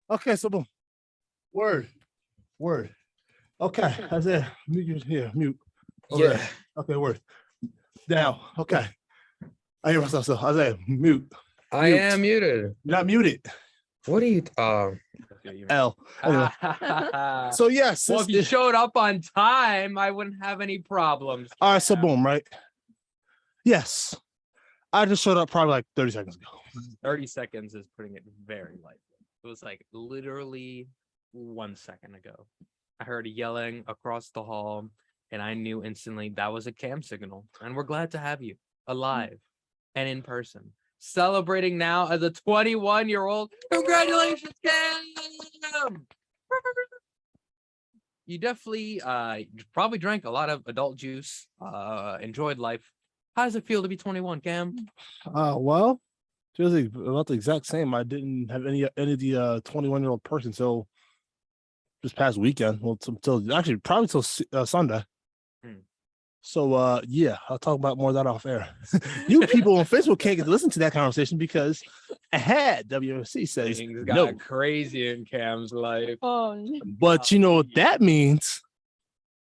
Okay, so boom. Word. Okay, Isaiah, mute you here, mute. Over there. Okay, word. Down. Okay. I hear myself. So Isaiah, mute. I am muted. You're not muted. What are you? L. Anyway. So yes. Well, if you showed up on time, I wouldn't have any problems. All right, so boom, right? Yes. I just showed up probably like 30 seconds ago. 30 seconds is putting it very lightly. It was like literally 1 second ago. I heard yelling across the hall, and I knew instantly that was a cam signal. And we're glad to have you alive and in person, celebrating now as a 21-year-old. Congratulations, Cam! You definitely probably drank a lot of adult juice, enjoyed life. How does it feel to be 21, Cam? Well, just about the exact same. I didn't have any of the 21-year-old person so this past weekend. Well, until actually probably till Sunday. So yeah, I'll talk about more of that off air. You people on Facebook can't get to listen to that conversation because WFC says Things got no. crazy in Cam's life. But you know what that means?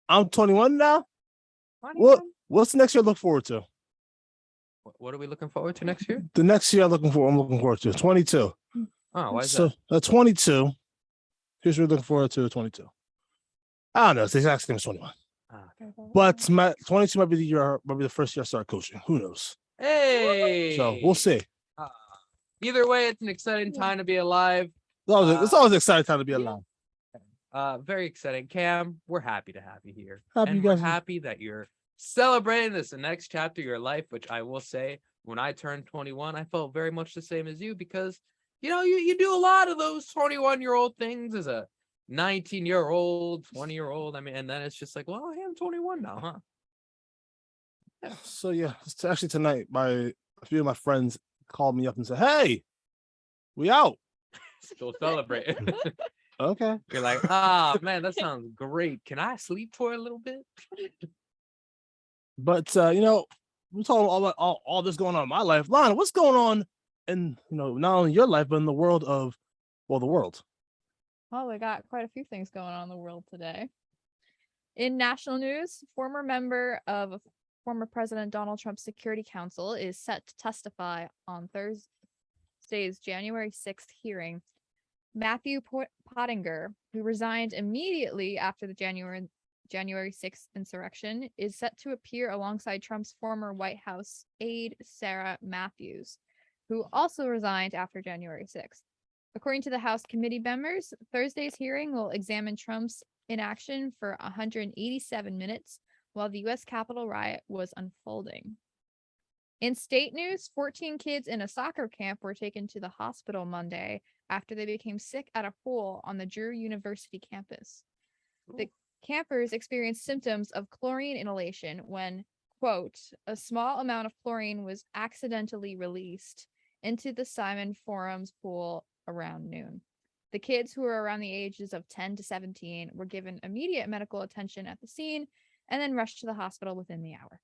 I'm 21 now. What's the next year I look forward to? What are we looking forward to next year? The next year I'm looking forward to 22. Oh, why is so that? 22. Here's what we're looking forward to 22. I don't know. It's the exact same as 21. Okay. But my 22 might be the first year I start coaching. Who knows? Hey. So we'll see. Either way, it's an exciting time to be alive. It's always an exciting time to be alive. Very exciting. Cam, we're happy to have you here. We're happy that you're celebrating this the next chapter of your life, which I will say, when I turned 21, I felt very much the same as you because, you do a lot of those 21-year-old things as a 19-year-old, 20-year-old. I mean, and then it's just like, well, I am 21 now, huh? Yeah. So yeah, it's actually tonight, a few of my friends called me up and said, "Hey, we out." Still celebrating. Okay. You're like, man, that sounds great. Can I sleep for a little bit? But we're talking about all this going on in my life. Lana, what's going on in not only your life but in the world of the world? Well, we got quite a few things going on in the world today. In national news, former member of former President Donald Trump's Security Council is set to testify on Thursday's January 6th hearing. Matthew Pottinger, who resigned immediately after the January 6th insurrection, is set to appear alongside Trump's former White House aide, Sarah Matthews, who also resigned after January 6th. According to the House committee members, Thursday's hearing will examine Trump's inaction for 187 minutes while the U.S. Capitol riot was unfolding. In state news, 14 kids in a soccer camp were taken to the hospital Monday after they became sick at a pool on the Drew University campus. The campers experienced symptoms of chlorine inhalation when, quote, a small amount of chlorine was accidentally released into the Simon Forum's pool around noon. The kids, who were around the ages of 10 to 17, were given immediate medical attention at the scene and then rushed to the hospital within the hour.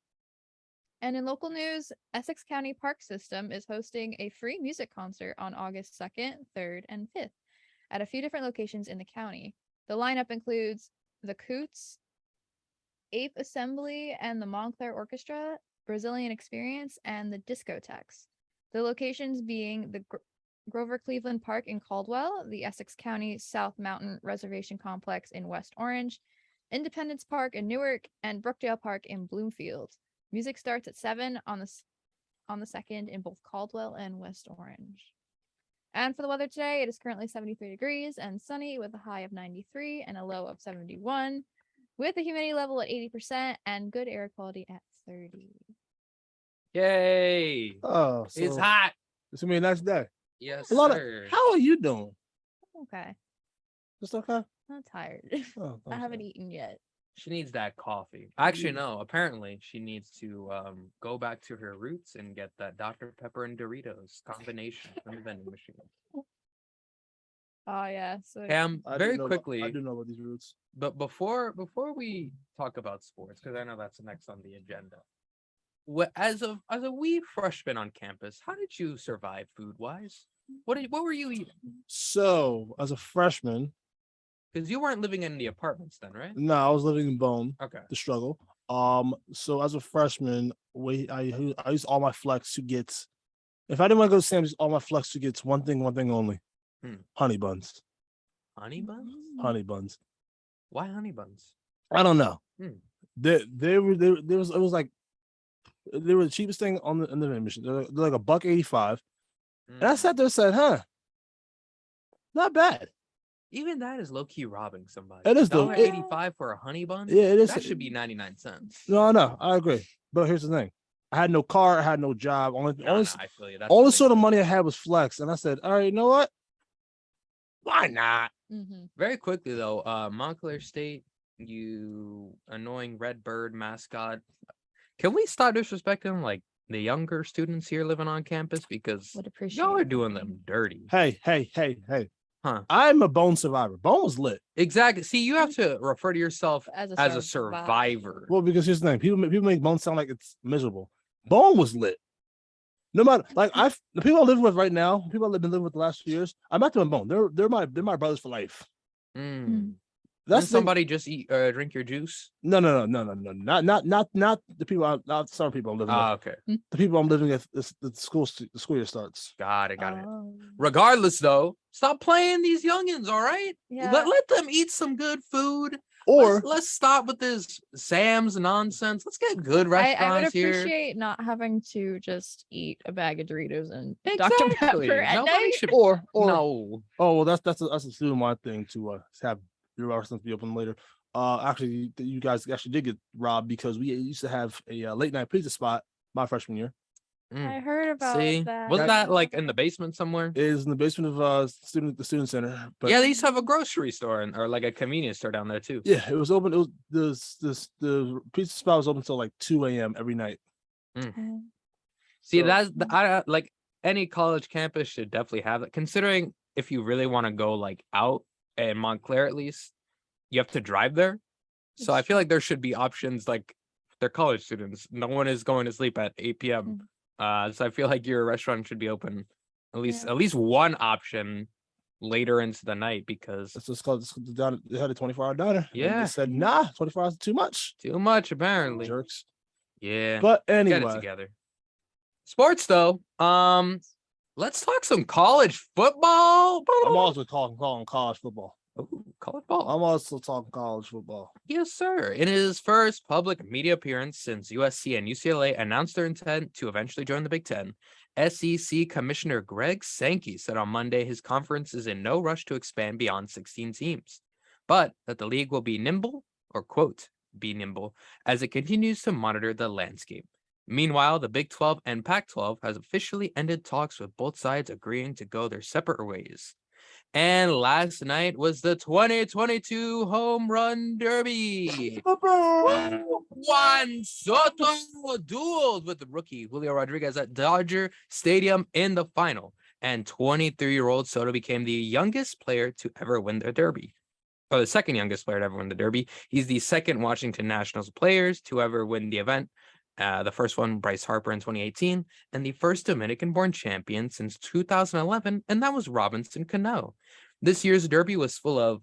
And in local news, Essex County Park System is hosting a free music concert on August 2nd, 3rd, and 5th at a few different locations in the county. The lineup includes the Coots, Ape Assembly and the Montclair Orchestra, Brazilian Experience, and the Discotheques. The locations being the Grover Cleveland Park in Caldwell, the Essex County South Mountain Reservation Complex in West Orange, Independence Park in Newark, and Brookdale Park in Bloomfield. Music starts at 7 on the 2nd in both Caldwell and West Orange. And for the weather today, it is currently 73 degrees and sunny with a high of 93 and a low of 71, with the humidity level at 80% and good air quality at 30. Yay! Oh, so it's hot. It's gonna be a nice day. Yes, sir. How are you doing? Okay. Just okay? I'm tired. Oh, I haven't eaten yet. She needs that coffee. Actually, no. Apparently, she needs to go back to her roots and get that Dr. Pepper and Doritos combination from the vending machine. Oh yeah. So Cam, very quickly. I do know about these roots. But before we talk about sports, because I know that's next on the agenda. As a wee freshman on campus, how did you survive food-wise? What were you eating? So as a freshman, Because you weren't living in the apartments then, right? no, I was living in Bone, Okay. the struggle. So as a freshman, I used all my flex to get. If I didn't want to go to Sam's, all my flex to get one thing only: honey buns. Honey buns? Honey buns. Why honey buns? I don't know. Hmm. They were like they were the cheapest thing on the vending machine. They're like $1.85, and I sat there and said, "Huh, not bad." Even that is low key robbing somebody. It is though. $1.85 for a honey bun. Yeah, it is. That should be 99 cents. No, I agree. But here's the thing: I had no car, I had no job. Only I feel you. That's only what sort of makes money I had was flex, and I said, "All right, you know what? Why not?" Mhm. Very quickly though, Montclair State, you annoying red bird mascot. Can we stop disrespecting like the younger students here living on campus because Would appreciate y'all are it. doing them dirty? Hey. Huh? I'm a Bone survivor. Bone was lit. Exactly. See, you have to refer to yourself as as a survivor. Well, because here's the thing: people make Bone sound like it's miserable. Bone was lit. No matter the people I'm living with right now, people I've been living with the last few years, I met them in Bone. They're my brothers for life. That's That's the thing. somebody just drink your juice. No. Not the people. Not some people I'm living with. Okay. The people I'm living with. The school year starts. Got it. Oh. Regardless, though, stop playing these youngins. All right. Yeah. Let them eat some good food. Or let's stop with this Sam's nonsense. Let's get good I restaurants would here. appreciate not having to just eat a bag of Doritos and Dr. Exactly. Pepper at Nobody night. should. or No. oh well, that's a student-wide thing to have your restaurants be open later. Actually, you guys actually did get robbed because we used to have a late night pizza spot my freshman year. I heard about See, that. wasn't that like in the basement somewhere? It is in the basement of the student center. But Yeah, they used to have a grocery store or like a convenience store down there too. yeah, it was open. It was the pizza spot was open until like 2 a.m. every night. See, So- that's I like any college campus should definitely have it. Considering if you really want to go like out in Montclair, at least you have to drive there. So I feel like there should be options like they're college students. No one is going to sleep at 8 p.m. So I feel like your restaurant should be open at least one option later into the night because It's just called they had a 24-hour diner. And Yeah. they said nah, 24 hours is too much. too much apparently. Jerks. Yeah. But Get it anyway, together. Sports though. Let's talk some college football. I'm also calling college football. Ooh, college ball. I'm also talking college football. Yes, sir. In his first public media appearance since USC and UCLA announced their intent to eventually join the Big Ten, SEC Commissioner Greg Sankey said on Monday his conference is in no rush to expand beyond 16 teams, but that the league will be nimble, or quote, be nimble, as it continues to monitor the landscape. Meanwhile, the Big 12 and Pac-12 has officially ended talks with both sides agreeing to go their separate ways. And last night was the 2022 Home Run Derby. Juan Soto dueled with the rookie Julio Rodriguez at Dodger Stadium in the final. And 23-year-old Soto became the youngest player to ever win the Derby. Or the second youngest player to ever win the Derby. He's the second Washington Nationals players to ever win the event. The first one, Bryce Harper in 2018, and the first Dominican-born champion since 2011, and that was Robinson Cano. This year's Derby was full of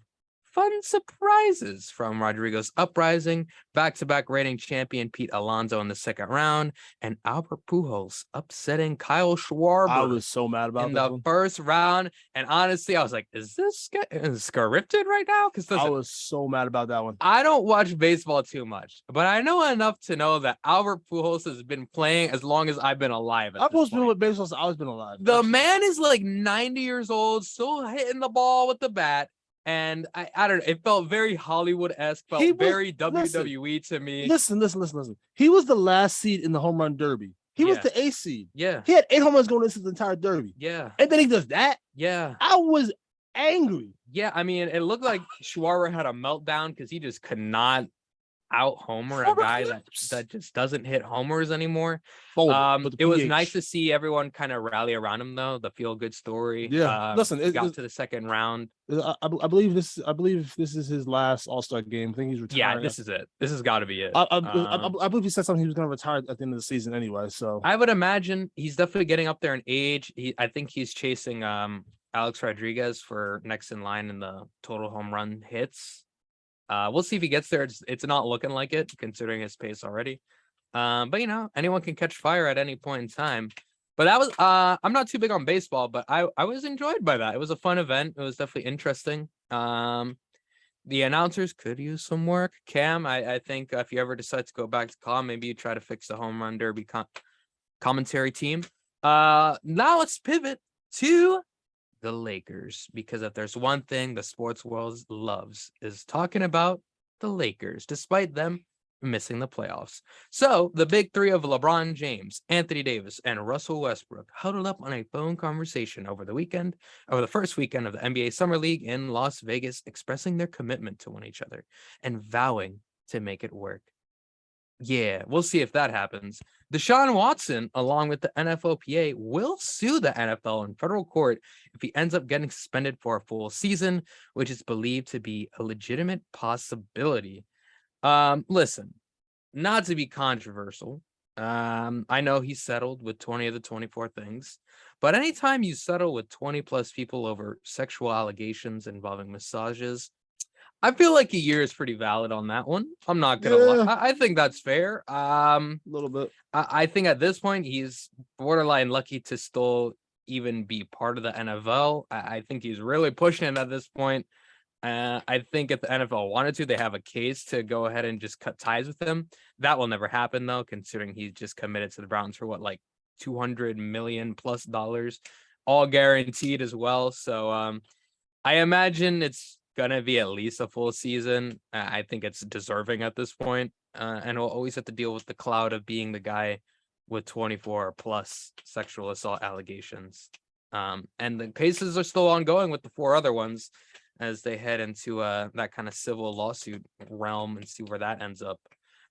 fun surprises, from Rodrigo's uprising, back-to-back reigning champion Pete Alonso in the second round, and Albert Pujols upsetting Kyle Schwarber. I was so mad about in this the one. first round, and honestly, I was like, "Is this scripted right now?" Because I was so mad about that one. I don't watch baseball too much, but I know enough to know that Albert Pujols has been playing as long as I've been alive. I've always been with baseball since I've been alive. The man is like 90 years old, still hitting the ball with the bat. And I don't know, it felt very Hollywood-esque, felt very WWE to me. Listen. He was the last seed in the home run derby. He was Yeah. the 8th seed. Yeah, He had 8 home runs going into the entire derby. yeah, And then he does that. yeah. I was angry. Yeah, I mean, it looked like Schwarber had a meltdown because he just could not out homer a guy that just doesn't hit homers anymore. Fold with the It was PH. nice to see everyone kind of rally around him though. The feel good story. Yeah, listen, got to the second round. I believe this is his last All-Star game. I think he's retiring. Yeah, this is it. This has got to be it. I believe he said something he was going to retire at the end of the season anyway. So I would imagine he's definitely getting up there in age. I think he's chasing Alex Rodriguez for next in line in the total home run hits. We'll see if he gets there. It's not looking like it considering his pace already. But anyone can catch fire at any point in time. But that was I'm not too big on baseball, but I was enjoyed by that. It was a fun event. It was definitely interesting. The announcers could use some work. Cam, I think if you ever decide to go back to call, maybe you try to fix the home run derby commentary team. Now let's pivot to the Lakers, because if there's one thing the sports world loves is talking about the Lakers, despite them missing the playoffs. So the big three of LeBron James, Anthony Davis, and Russell Westbrook huddled up on a phone conversation over the first weekend of the NBA Summer League in Las Vegas, expressing their commitment to one each other and vowing to make it work. Yeah, we'll see if that happens. Deshaun Watson, along with the NFLPA, will sue the NFL in federal court if he ends up getting suspended for a full season, which is believed to be a legitimate possibility. Listen, not to be controversial. I know he settled with 20 of the 24 things, but anytime you settle with 20 plus people over sexual allegations involving massages, I feel like a year is pretty valid on that one. I'm not gonna lie. I think that's fair. A little bit. I think at this point he's borderline lucky to still even be part of the NFL. I think he's really pushing it at this point. I think if the NFL wanted to, they have a case to go ahead and just cut ties with him. That will never happen though, considering he's just committed to the Browns for what, like $200 million plus, all guaranteed as well. So I imagine it's gonna be at least a full season. I think it's deserving at this point, and we'll always have to deal with the cloud of being the guy with 24 plus sexual assault allegations. And the cases are still ongoing with the 4 other ones as they head into that kind of civil lawsuit realm and see where that ends up.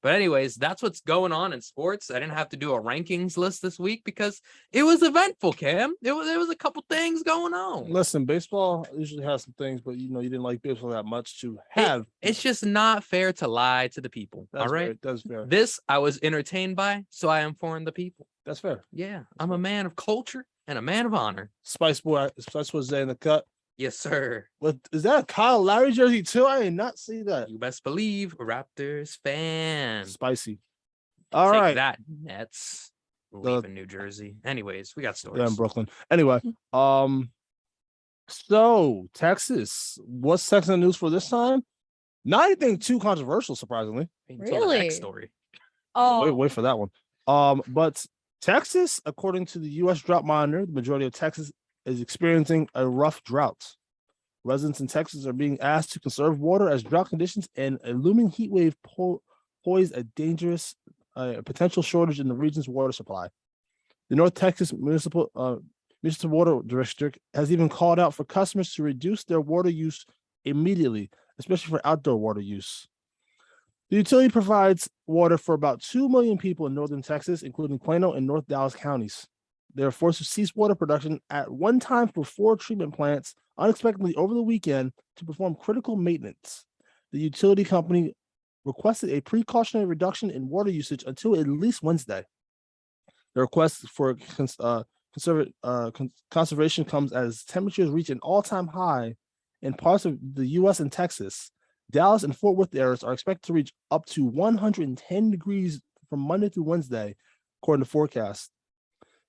But anyways, that's what's going on in sports. I didn't have to do a rankings list this week because it was eventful, Cam. There was a couple things going on. Listen, baseball usually has some things, but you didn't like baseball that much to have. It's just not fair to lie to the people. That's all right, fair. That's fair. This I was entertained by, so I informed the people. That's fair. Yeah, I'm a man of culture and a man of honor. Spice Boy in the cut. Yes, sir. What is that? A Kyle Lowry jersey too? I did not see that. You best believe, Raptors fan. Spicy. All Take right. that, Nets. Leaving New Jersey. Anyways, we got stories. Yeah, in Brooklyn. Anyway, so Texas. What's Texas in the news for this time? Not anything too controversial, surprisingly. Until the next story. Oh, Wait for that one. But Texas, according to the U.S. Drought Monitor, the majority of Texas is experiencing a rough drought. Residents in Texas are being asked to conserve water as drought conditions and a looming heat wave pose a dangerous potential shortage in the region's water supply. The North Texas Municipal Water District has even called out for customers to reduce their water use immediately, especially for outdoor water use. The utility provides water for about 2 million people in northern Texas, including Plano and North Dallas counties. They are forced to cease water production at one time for 4 treatment plants unexpectedly over the weekend to perform critical maintenance. The utility company requested a precautionary reduction in water usage until at least Wednesday. The request for conservation comes as temperatures reach an all-time high in parts of the U.S. and Texas. Dallas and Fort Worth areas are expected to reach up to 110 degrees from Monday through Wednesday, according to forecasts.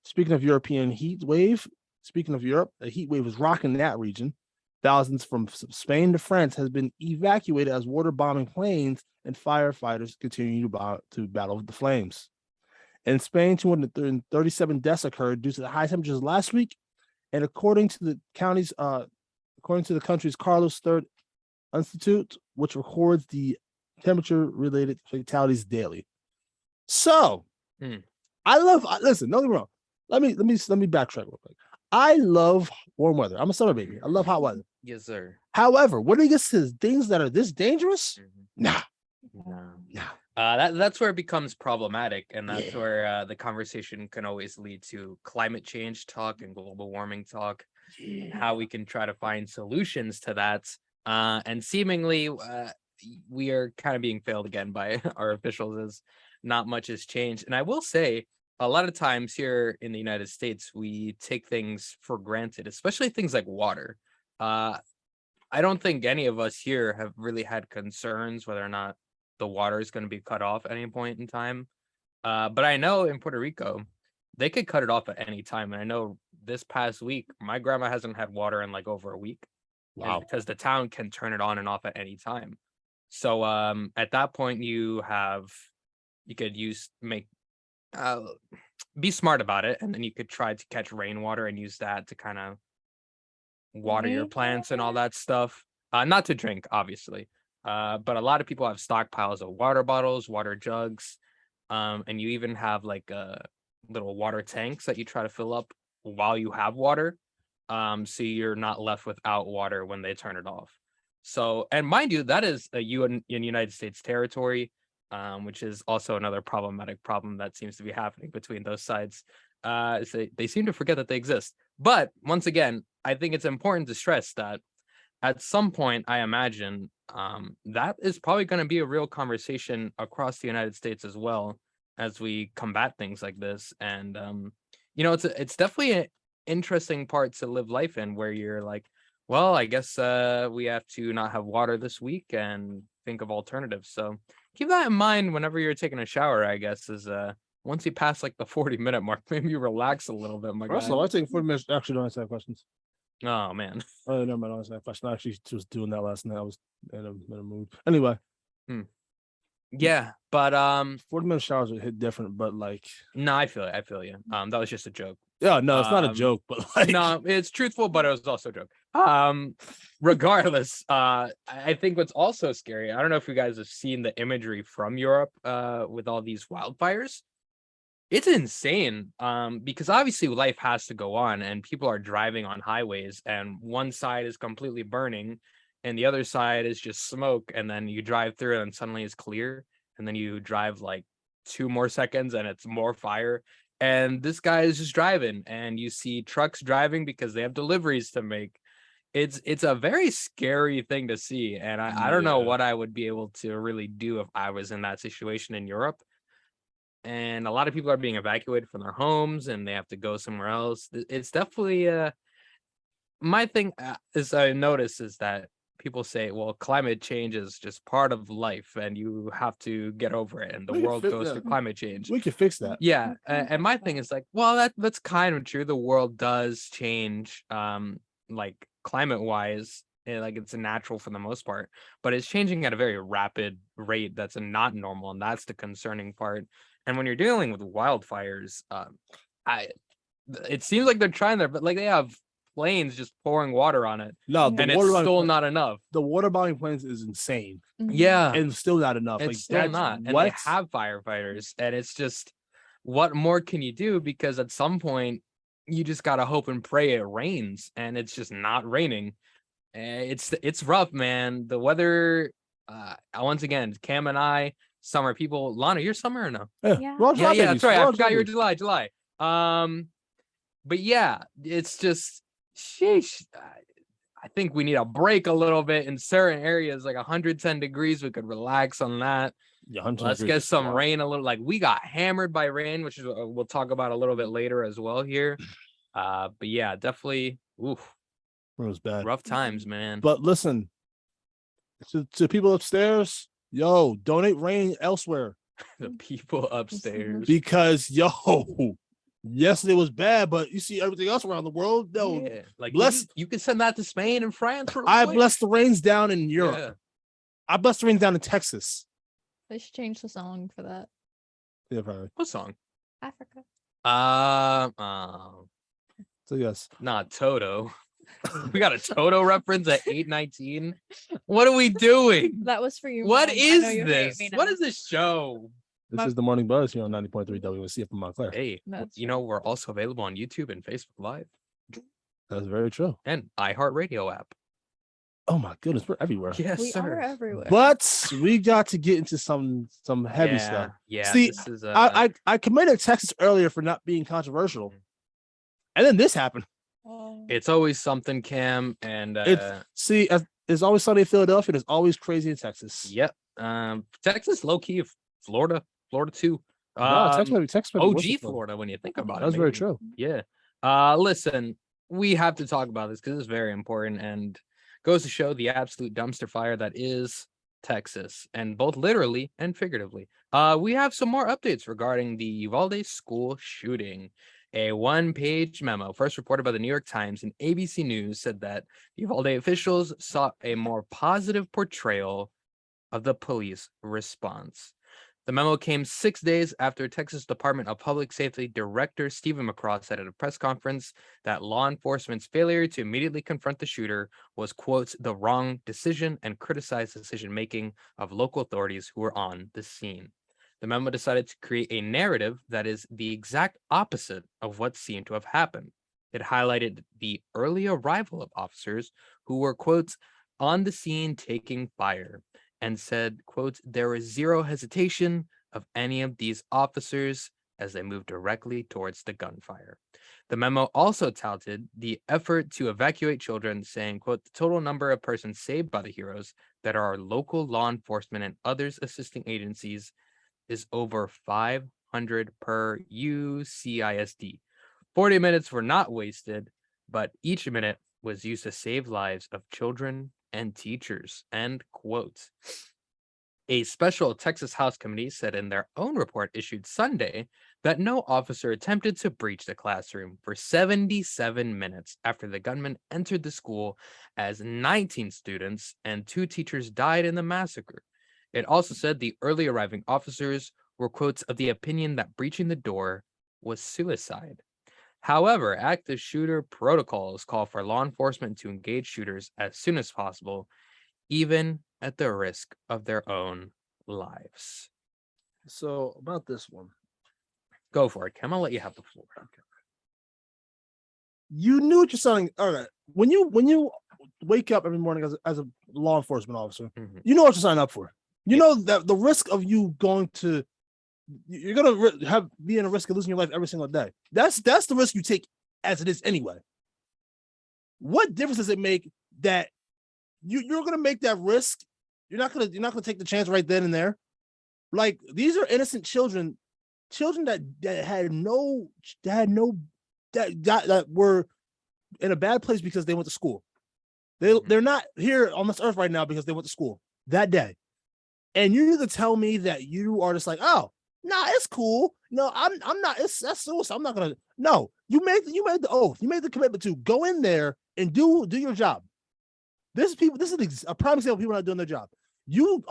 Speaking of European heat wave, a heat wave is rocking that region. Thousands from Spain to France has been evacuated as water bombing planes and firefighters continue to battle the flames. In Spain, 237 deaths occurred due to the high temperatures last week, and according to the country's Carlos III Institute, which records the temperature-related fatalities daily. So, listen, don't get me wrong. Let me backtrack real quick. I love warm weather. I'm a summer baby. I love hot weather. Yes, sir. However, when it gets to things that are this dangerous, nah. No. Yeah. That's where it becomes problematic, and that's where the conversation can always lead to climate change talk and global warming talk, and how we can try to find solutions to that. And seemingly, we are kind of being failed again by our officials, as not much has changed. And I will say, a lot of times here in the United States, we take things for granted, especially things like water. I don't think any of us here have really had concerns whether or not the water is going to be cut off at any point in time. But I know in Puerto Rico, they could cut it off at any time. And I know this past week, my grandma hasn't had water in like over a week. Wow. Because the town can turn it on and off at any time. So at that point, you could be smart about it, and then you could try to catch rainwater and use that to kind of water your plants and all that stuff. Not to drink, obviously. But a lot of people have stockpiles of water bottles, water jugs, and you even have like little water tanks that you try to fill up while you have water, so you're not left without water when they turn it off. So, and mind you, that is a United States territory, which is also another problematic problem that seems to be happening between those sides. So they seem to forget that they exist. But once again, I think it's important to stress that at some point, I imagine that is probably going to be a real conversation across the United States as well, as we combat things like this. And it's definitely an interesting part to live life in, where you're like, well, I guess we have to not have water this week and think of alternatives. So keep that in mind whenever you're taking a shower, I guess, is once you pass like the 40-minute mark, maybe you relax a little bit, my guy. First of all, I think 40 minutes actually don't answer that questions. Oh man. Oh, never mind. I answer that question. I actually was doing that last night. I was in a mood. Anyway. Yeah, but 40-minute showers would hit different, but like, no, I feel you. That was just a joke. yeah, no, it's not a joke, but like, No, it's truthful, but it was also a joke. Regardless, I think what's also scary, I don't know if you guys have seen the imagery from Europe with all these wildfires. It's insane, because obviously life has to go on, and people are driving on highways, and one side is completely burning and the other side is just smoke, and then you drive through it and suddenly it's clear, and then you drive like 2 more seconds and it's more fire. And this guy is just driving, and you see trucks driving because they have deliveries to make. It's a very scary thing to see, and I don't know what I would be able to really do if I was in that situation in Europe. And a lot of people are being evacuated from their homes, and they have to go somewhere else. It's definitely my thing is I notice is that people say, well, climate change is just part of life and you have to get over it, and the world goes through climate change. we can fix that. Yeah. And my thing is like, well, that's kind of true. The world does change, like climate wise, like it's natural for the most part, but it's changing at a very rapid rate that's not normal, and that's the concerning part. And when you're dealing with wildfires, it seems like they're trying there, but like they have planes just pouring water on it. No, and it's still not enough. The waterbombing planes is insane. Yeah. And still not enough. It's like, still not. And they have firefighters, and it's just, what more can you do? Because at some point you just gotta hope and pray it rains, and it's just not raining. It's rough, man. The weather, once again, Cam and I, summer people. Lana, you're summer or no? Yeah. Yeah, that's right. I forgot you were July. But yeah, it's just, sheesh. I think we need a break a little bit in certain areas, like 110 degrees. We could relax on that. Yeah, Let's get some rain a little. Like we got hammered by rain, which is we'll talk about a little bit later as well here. But yeah, definitely. Oof. It was bad. Rough times, man. But listen, to people upstairs, yo, donate rain elsewhere. The people upstairs. Because yesterday was bad, but you see everything else around the world. No, Yeah. Like bless. you can send that to Spain and France. I bless the rains down in Europe. Yeah. I bless the rains down in Texas. They should change the song for that. Yeah, probably. What song? Africa. So yes, Not Toto. We got a Toto reference at 8:19. What are we doing? That was for you. What Mom. I is know you hate this? me What now. is this show? this is the Morning Buzz here on 90.3 WNC from Montclair. Hey, That's we're also available on YouTube and Facebook Live That's very true. and iHeartRadio app. Oh my goodness, we're everywhere. Yes, We sir. are everywhere. But we got to get into some heavy stuff. Yeah. See, This is I commended Texas earlier for not being controversial, and then this happened. Oh. it's always something, Cam, and There's always sunny in Philadelphia. There's always crazy in Texas. yep. Texas, low key, Florida too. No, Texas might be worse OG than Florida when you think about it. That's very maybe. true. Yeah. Listen, we have to talk about this because it's very important and goes to show the absolute dumpster fire that is Texas, and both literally and figuratively. We have some more updates regarding the Uvalde school shooting. A one-page memo, first reported by the New York Times and ABC News, said that Uvalde officials sought a more positive portrayal of the police response. The memo came 6 days after Texas Department of Public Safety Director Stephen McCraw said at a press conference that law enforcement's failure to immediately confront the shooter was, quote, the wrong decision, and criticized decision-making of local authorities who were on the scene. The memo decided to create a narrative that is the exact opposite of what seemed to have happened. It highlighted the early arrival of officers who were, quote, on the scene taking fire, and said, quote, there was zero hesitation of any of these officers as they moved directly towards the gunfire. The memo also touted the effort to evacuate children, saying, quote, the total number of persons saved by the heroes that are local law enforcement and others assisting agencies is over 500 per UCISD. 40 minutes were not wasted, but each minute was used to save lives of children and teachers, end quote. A special Texas House committee said in their own report issued Sunday that no officer attempted to breach the classroom for 77 minutes after the gunman entered the school, as 19 students and 2 teachers died in the massacre. It also said the early arriving officers were, quotes, of the opinion that breaching the door was suicide. However, active shooter protocols call for law enforcement to engage shooters as soon as possible, even at the risk of their own lives. So about this one, Go for it, Kim. I'll let you have the floor. you knew what you're signing. All right, when you wake up every morning as a law enforcement officer, you know what you're signing up for. You know that the risk of you going to, you're gonna be in a risk of losing your life every single day. That's the risk you take as it is anyway. What difference does it make that you're gonna make that risk? You're not gonna take the chance right then and there. Like, these are innocent children that were in a bad place because they went to school. They're not here on this earth right now because they went to school that day. And you need to tell me that you are just like, oh, nah, it's cool. No, I'm not. That's suicide. I'm not gonna. No, you made the oath. You made the commitment to go in there and do your job. This is a prime example of people not doing their job. You're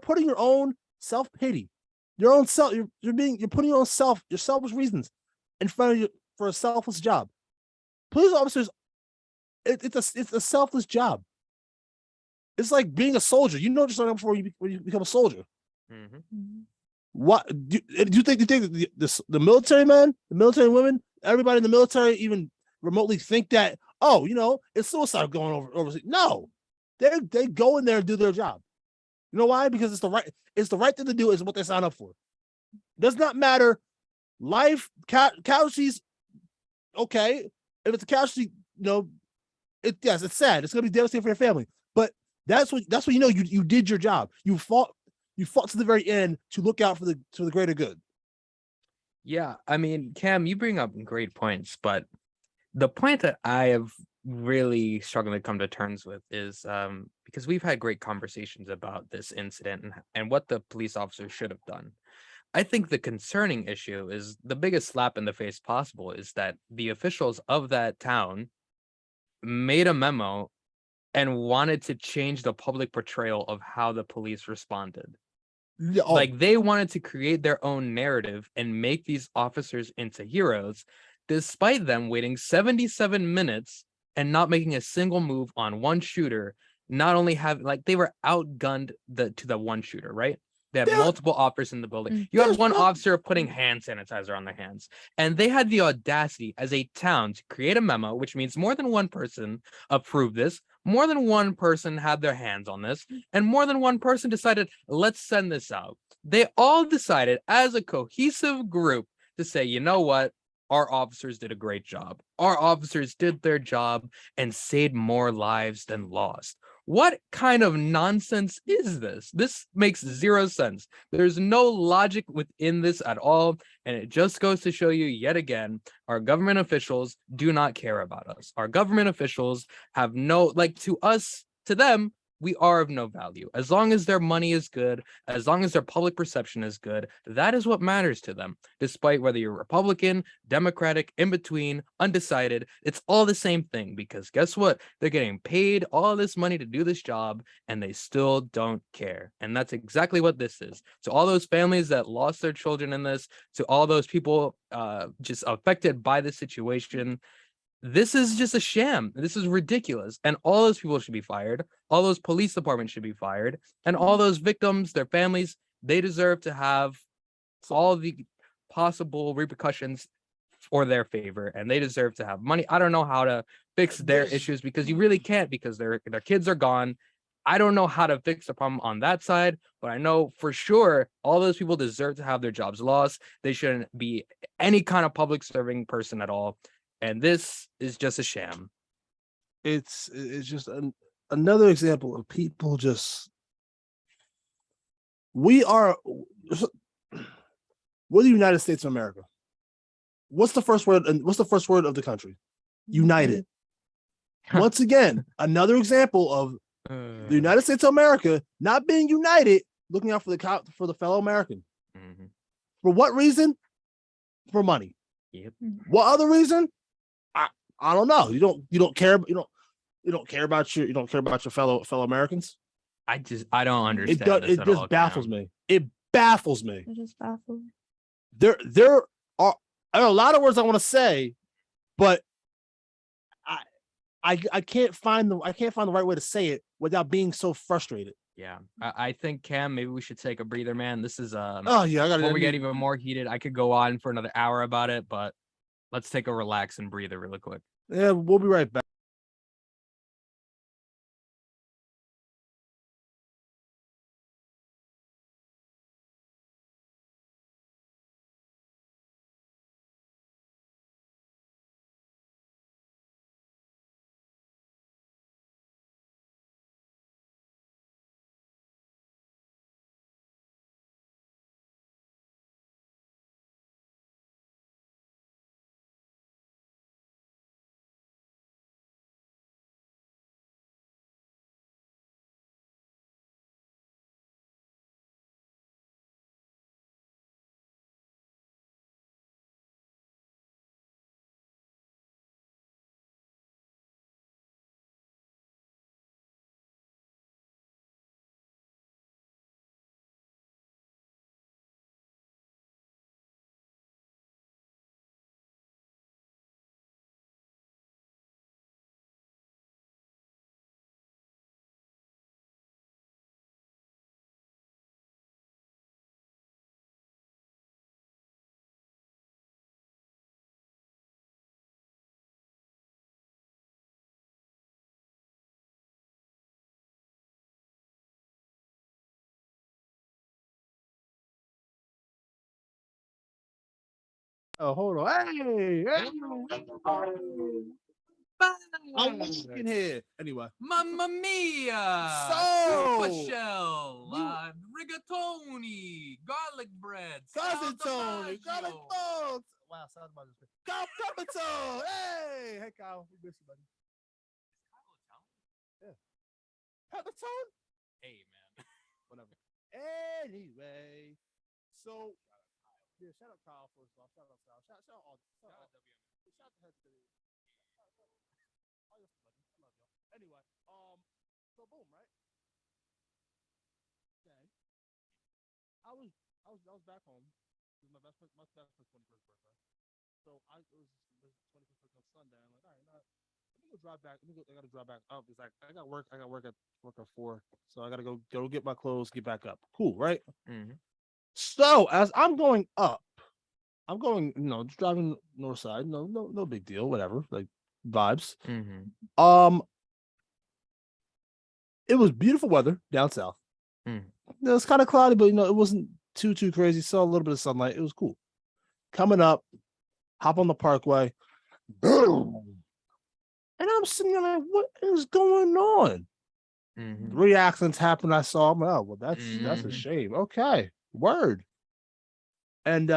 putting your own self-pity, your own self. You're putting your selfish reasons in front of you for a selfless job. Police officers, it's a selfless job. It's like being a soldier. You know what you're starting before you become a soldier. What do you think the military men, the military women, everybody in the military even remotely think that, oh, it's suicide going overseas? No, they go in there and do their job. You know why? Because it's the right thing to do. Is what they sign up for. Does not matter. Life casualties. Okay, if it's a casualty, it's sad. It's gonna be devastating for your family. But that's what you did your job. You fought to the very end to look out for the greater good. Yeah, I mean, Cam, you bring up great points, but the point that I have really struggling to come to terms with is because we've had great conversations about this incident and what the police officer should have done. I think the concerning issue is the biggest slap in the face possible is that the officials of that town made a memo and wanted to change the public portrayal of how the police responded. Like, they wanted to create their own narrative and make these officers into heroes, despite them waiting 77 minutes and not making a single move on one shooter. Not only they were outgunned to the one shooter, right? They had There- multiple officers in the building. You had There's one no- officer putting hand sanitizer on their hands. And they had the audacity as a town to create a memo, which means more than one person approved this, more than one person had their hands on this, and more than one person decided, let's send this out. They all decided as a cohesive group to say, you know what? Our officers did a great job. Our officers did their job and saved more lives than lost. What kind of nonsense is this? This makes zero sense. There's no logic within this at all. And it just goes to show you yet again, our government officials do not care about us. Our government officials have no, like to us, to them, we are of no value. As long as their money is good, as long as their public perception is good, that is what matters to them. Despite whether you're Republican, Democratic, in between, undecided, it's all the same thing because guess what? They're getting paid all this money to do this job and they still don't care. And that's exactly what this is. To all those families that lost their children in this, to all those people just affected by this situation, this is just a sham. This is ridiculous. And all those people should be fired. All those police departments should be fired. And all those victims, their families, they deserve to have all the possible repercussions for their favor. And they deserve to have money. I don't know how to fix their issues because you really can't because their kids are gone. I don't know how to fix the problem on that side, but I know for sure all those people deserve to have their jobs lost. They shouldn't be any kind of public serving person at all. And this is just a sham. It's just another example of people just. We're the United States of America. What's the first word? What's the first word of the country? United. Once again, another example of the United States of America not being united, looking out for the fellow American. Mhm. For what reason? For money. Yep. What other reason? I don't know. You don't care about your fellow Americans. I don't understand. It this just baffles me. It baffles me. It just baffles. There are a lot of words I want to say, but I can't find the right way to say it without being so frustrated. Yeah, I think Cam, maybe we should take a breather, man. This is Oh yeah, before we get even more heated. I could go on for another hour about it, but let's take a relax and breather really quick. Yeah, we'll be right back. Oh, hold on. Hey. I'm walking here. Anyway. Mamma mia! So, Shell, we- rigatoni, garlic bread, Cousin Tony, saltaggio. got it dogs. Wow, sounds about this. Kyle Peppertone. Hey, Kyle, we miss you, buddy. Yeah. Peppertone? Hey, man. Whatever. Anyway, so yeah, shout out Kyle first off. Shout out Kyle. Shout out all. Shout out the head to the. Oh, yes, buddy. I love y'all. Anyway, so boom, right? Okay. I was back home. It was my best friend's 21st birthday. So it was 21st birthday on Sunday. I'm like, all right, let me go drive back. I gotta drive back up. It's like I got work. I got work at 4, so I gotta go get my clothes, get back up. Cool, right? Mhm. So as I'm going up, I'm going, just driving north side. No big deal. Whatever, like vibes. Mhm. It was beautiful weather down south. Mm. It was kind of cloudy, but it wasn't too crazy. Saw a little bit of sunlight. It was cool. Coming up, hop on the parkway, boom, and I'm sitting there like, what is going on? Mhm. 3 accidents happened. I saw them. Oh, well, that's a Mhm. shame. Okay, word. And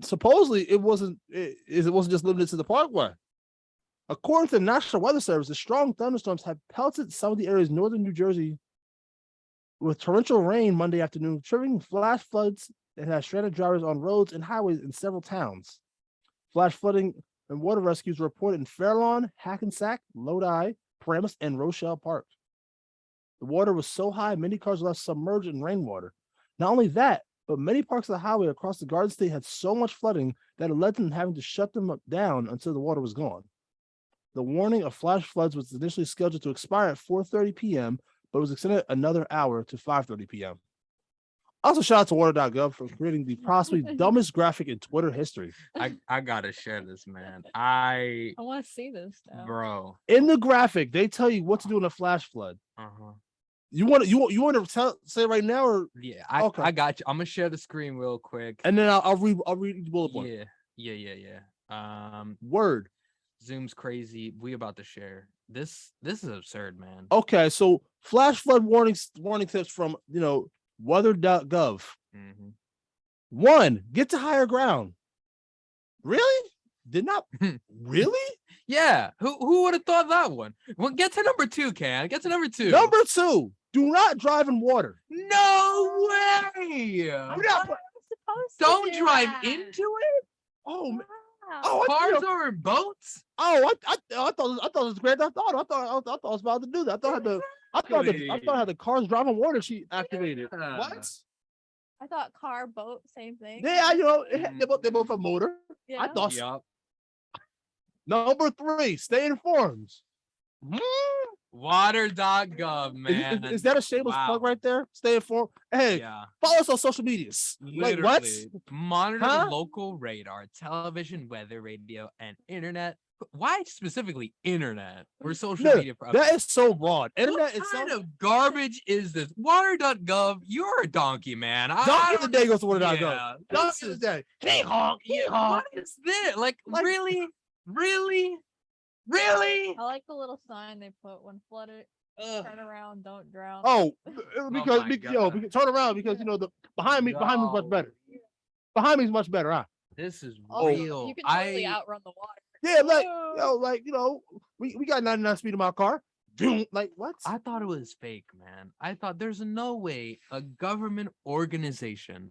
supposedly it wasn't just limited to the parkway. According to the National Weather Service, the strong thunderstorms have pelted some of the areas northern New Jersey with torrential rain Monday afternoon, triggering flash floods that has stranded drivers on roads and highways in several towns. Flash flooding and water rescues were reported in Fairlawn, Hackensack, Lodi, Paramus, and Rochelle Park. The water was so high, many cars were left submerged in rainwater. Not only that, but many parts of the highway across the Garden State had so much flooding that it led to them having to shut them down until the water was gone. The warning of flash floods was initially scheduled to expire at 4:30 p.m., but was extended another hour to 5:30 p.m. Also, shout out to water.gov for creating the possibly dumbest graphic in Twitter history. I gotta share this, man. I want to see this now. Bro. In the graphic, they tell you what to do in a flash flood. Uh-huh. You want to say right now, or Yeah, Okay. I got you. I'm gonna share the screen real quick. and then I'll read each bullet point. Yeah. Word. Zoom's crazy. We about to share. This is absurd, man. Okay, so flash flood warning tips from weather.gov. Mm-hmm. 1, get to higher ground. Really? Did not really? Yeah. Who would have thought that one? Well, get to number 2, Can. Get to number 2. Number 2, do not drive in water. No way. Don't Do drive that. into it. Oh, man. Wow. Oh, Cars or boats. I thought it was great. I thought I was about to do that. I thought I had the cars driving water sheet activated. What? I thought car, boat, same thing. Yeah, they both have motor. Yeah. I thought. Yup. Number 3, stay informed. Water.gov, man. Is that a shameless plug right there? Stay informed. Hey, Yeah. follow us on social medias. Like what? Literally. Monitor Huh? the local radar, television, weather, radio, and internet. Why specifically internet or social No, media? that is so broad. Internet What is kind so. of garbage is this? Water.gov, you're a donkey, man. Donkey of the day goes to water.gov. Yeah, Donkey of the day. Hey honk. what is this? Like really? I like the little sign they put when flooded. Ugh. Turn around, don't drown. Oh, because my because turn around because the behind me is much better. Behind me is much better, huh? This is Also, real. you can totally outrun the water. Yeah, Whoa. we got 99 speed in my car. Like what? I thought it was fake, man. I thought there's no way a government organization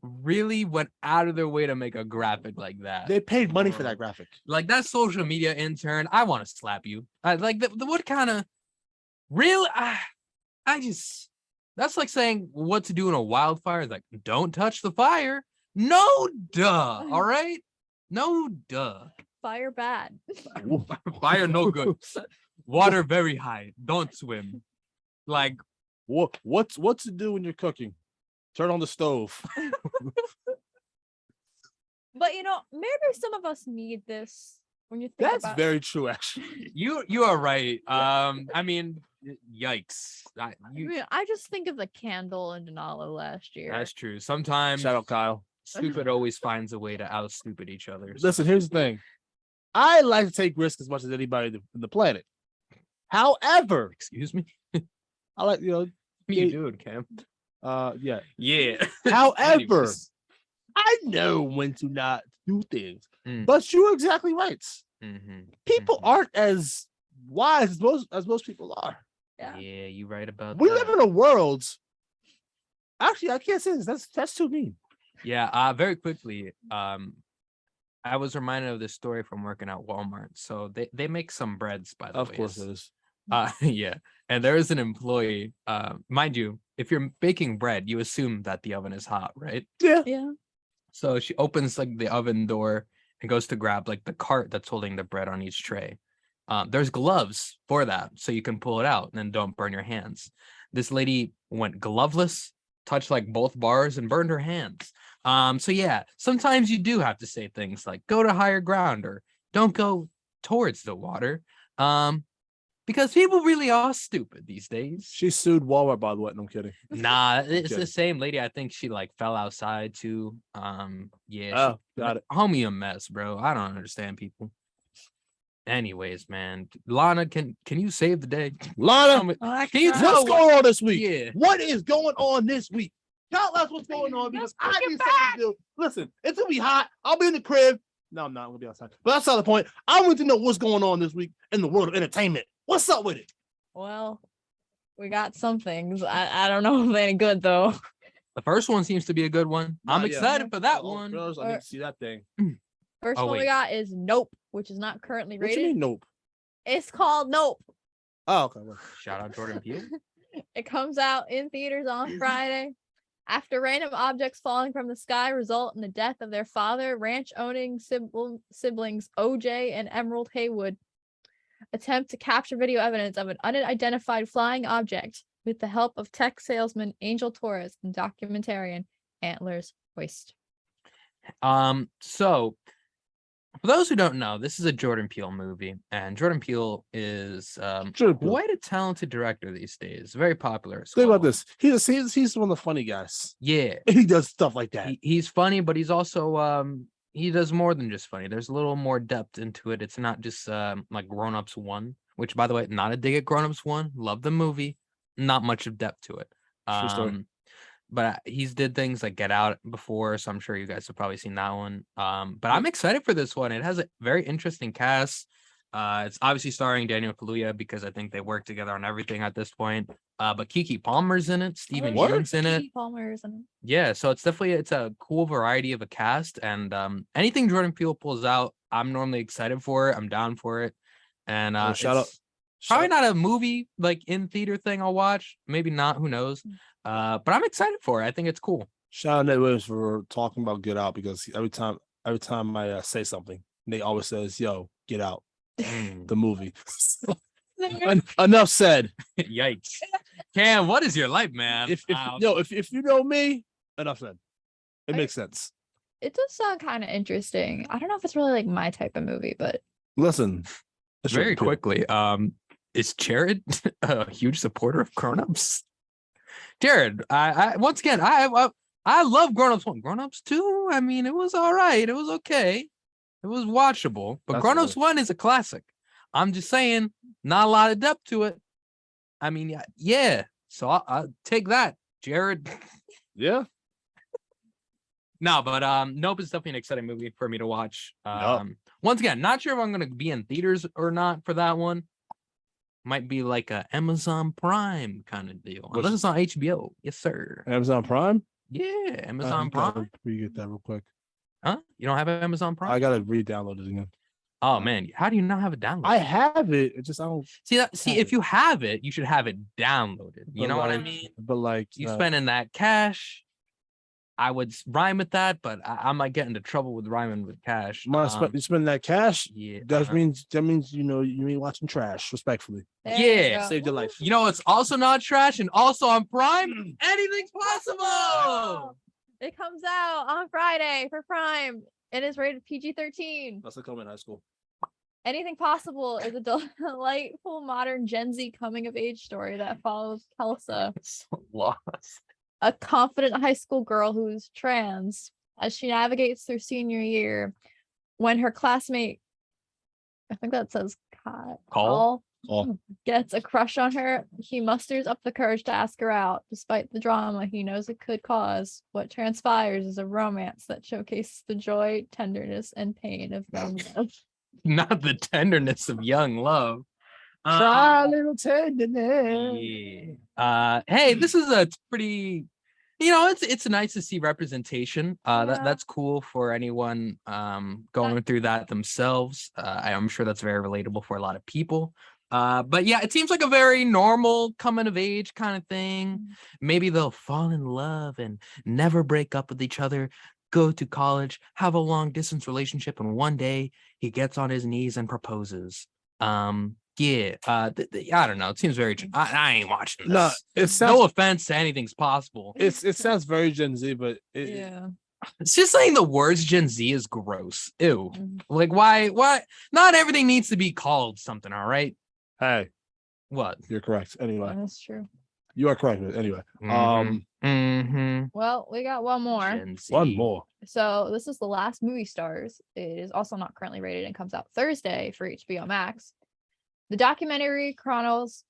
really went out of their way to make a graphic like that. They paid money for that graphic. Like that social media intern, I want to slap you. Like what kind of real? That's like saying what to do in a wildfire. Is like don't touch the fire. No, duh. All right, no, duh. Fire bad. Fire no good. Water very high. Don't swim. Like What to do when you're cooking? Turn on the stove. But maybe some of us need this when you think That's about very true, actually. you are right. I mean, yikes. I just think of the candle in Denali last year. That's true. Sometimes Shout out, Kyle. stupid always finds a way to out stupid each other. So- Listen, here's the thing. I like to take risks as much as anybody in the planet. However, Excuse me. I like What are you doing, Cam? yeah. Yeah. However, Anyways. I know when to not do things. Mm. But you're exactly right. Mhm, People mhm. aren't as wise as most people are. Yeah. Yeah, you right about We that. live in a world. Actually, I can't say this. That's too mean. Yeah, very quickly. I was reminded of this story from working at Walmart. So they make some breads, by the way. Of course it is. Yeah. And there is an employee, mind you, if you're baking bread, you assume that the oven is hot, right? Yeah. Yeah. So she opens like the oven door and goes to grab like the cart that's holding the bread on each tray. There's gloves for that, so you can pull it out and then don't burn your hands. This lady went gloveless, touched like both bars, and burned her hands. So yeah, sometimes you do have to say things like go to higher ground or don't go towards the water. Because people really are stupid these days. She sued Walmart, by the way. No, I'm kidding. Nah, it's Okay. the same lady. I think she like fell outside too. Yeah, Oh, got it. Homie a mess, bro. I don't understand people. Anyways, man, Lana, can you save the day? Lana, Can you tell what's going on this week? Yeah. What is going on this week? Tell us what's going on because I need something to do. Listen, it's gonna be hot. I'll be in the crib. No, I'm not. I'm gonna be outside. But that's not the point. I want to know what's going on this week in the world of entertainment. What's up with it? Well, we got some things. I don't know if they're any good though. The first one seems to be a good one. I'm Not yet. excited for that Oh, one. girls, I need to see that thing. First Oh, one we wait. got is Nope, which is not currently What you rated. mean, nope? It's called Nope. Oh, okay. Well, Shout out Jordan Peele. It comes out in theaters on Friday. After random objects falling from the sky result in the death of their father, ranch-owning siblings OJ and Emerald Haywood attempt to capture video evidence of an unidentified flying object with the help of tech salesman Angel Torres and documentarian Antlers Hoist. So for those who don't know, this is a Jordan Peele movie, and Jordan Peele is Jordan Peele. quite a talented director these days. Very popular. as Think well. about this. He's one of the funny guys. Yeah, He does stuff like that. he's funny, but he's also he does more than just funny. There's a little more depth into it. It's not just like Grown Ups 1, which by the way, not a dig at Grown Ups 1. Love the movie. Not much of depth to it. True story. But he's did things like Get Out before, so I'm sure you guys have probably seen that one. But I'm excited for this one. It has a very interesting cast. It's obviously starring Daniel Kaluuya because I think they work together on everything at this point. But Keke Palmer's in it, Stephen What? Yeun's in it. Keke Palmer's in it. Yeah, so it's a cool variety of a cast, and anything Jordan Peele pulls out, I'm normally excited for it. I'm down for it, and Oh, shout out- it's probably not a movie like in theater thing I'll watch. Maybe not. Who knows? But I'm excited for it. I think it's cool. Shout out Nate Williams for talking about Get Out because every time I say something, Nate always says, "Yo, Get Out," the movie. Enough said. Yikes, Cam, what is your life, man? If you know me, enough said. It makes sense. It does sound kind of interesting. I don't know if it's really like my type of movie, but Listen, it's very Jordan Peele. quickly, is Jared a huge supporter of Grown Ups? Jared, I once again, I love Grown Ups 1. Grown Ups 2, I mean, it was all right. It was okay. It was watchable. But That's Grown Ups good. 1 is a classic. I'm just saying, not a lot of depth to it. I mean, yeah. So I'll take that, Jared. Yeah. No, but Nope is definitely an exciting movie for me to watch. Yup. Once again, not sure if I'm going to be in theaters or not for that one. Might be like a Amazon Prime kind of deal. Which- Unless it's on HBO. Yes, sir. Amazon Prime. Yeah, Amazon gotta Prime. re-get that real quick. Huh? You don't have Amazon Prime? I gotta re-download it again. Oh man, how do you not have it downloaded? I have it. It just I don't. See have if it. you have it, you should have it downloaded. You but know what I like- mean? But like You spending that cash. I would rhyme with that, but I might get into trouble with rhyming with cash. you spend that cash. Yeah. That means you ain't watching trash. Respectfully, there you Yeah, go. saved your life. You know it's also not trash and also on Prime. Anything's possible. It comes out on Friday for Prime. It is rated PG-13. That's like coming in high school. Anything Possible is a delightful modern Gen Z coming of age story that follows Kelsa, So lost. a confident high school girl who's trans, as she navigates through senior year when her classmate, I think that says Call? Call. gets a crush on her. He musters up the courage to ask her out, despite the drama he knows it could cause. What transpires is a romance that showcases the joy, tenderness, and pain of young love. Not the tenderness of young love. Try a little tenderness. Yeah. Hey, this is a pretty, it's nice to see representation. Yeah. That's cool for anyone going through that themselves. I'm sure that's very relatable for a lot of people. But yeah, it seems like a very normal coming of age kind of thing. Maybe they'll fall in love and never break up with each other, go to college, have a long distance relationship, and one day he gets on his knees and proposes. Yeah. I don't know. It seems very. I ain't watching this. No, it sounds. No offense to anything's possible. It sounds very Gen Z, but Yeah. It's just saying the words Gen Z is gross. Ew. Mhm. Like why? Not everything needs to be called something. All right. Hey, What? you're correct. Anyway, That's true. you are correct. Anyway, Well, we got one more. Gen Z. one more. So this is The Last Movie Stars. It is also not currently rated and comes out Thursday for HBO Max. The documentary chronicles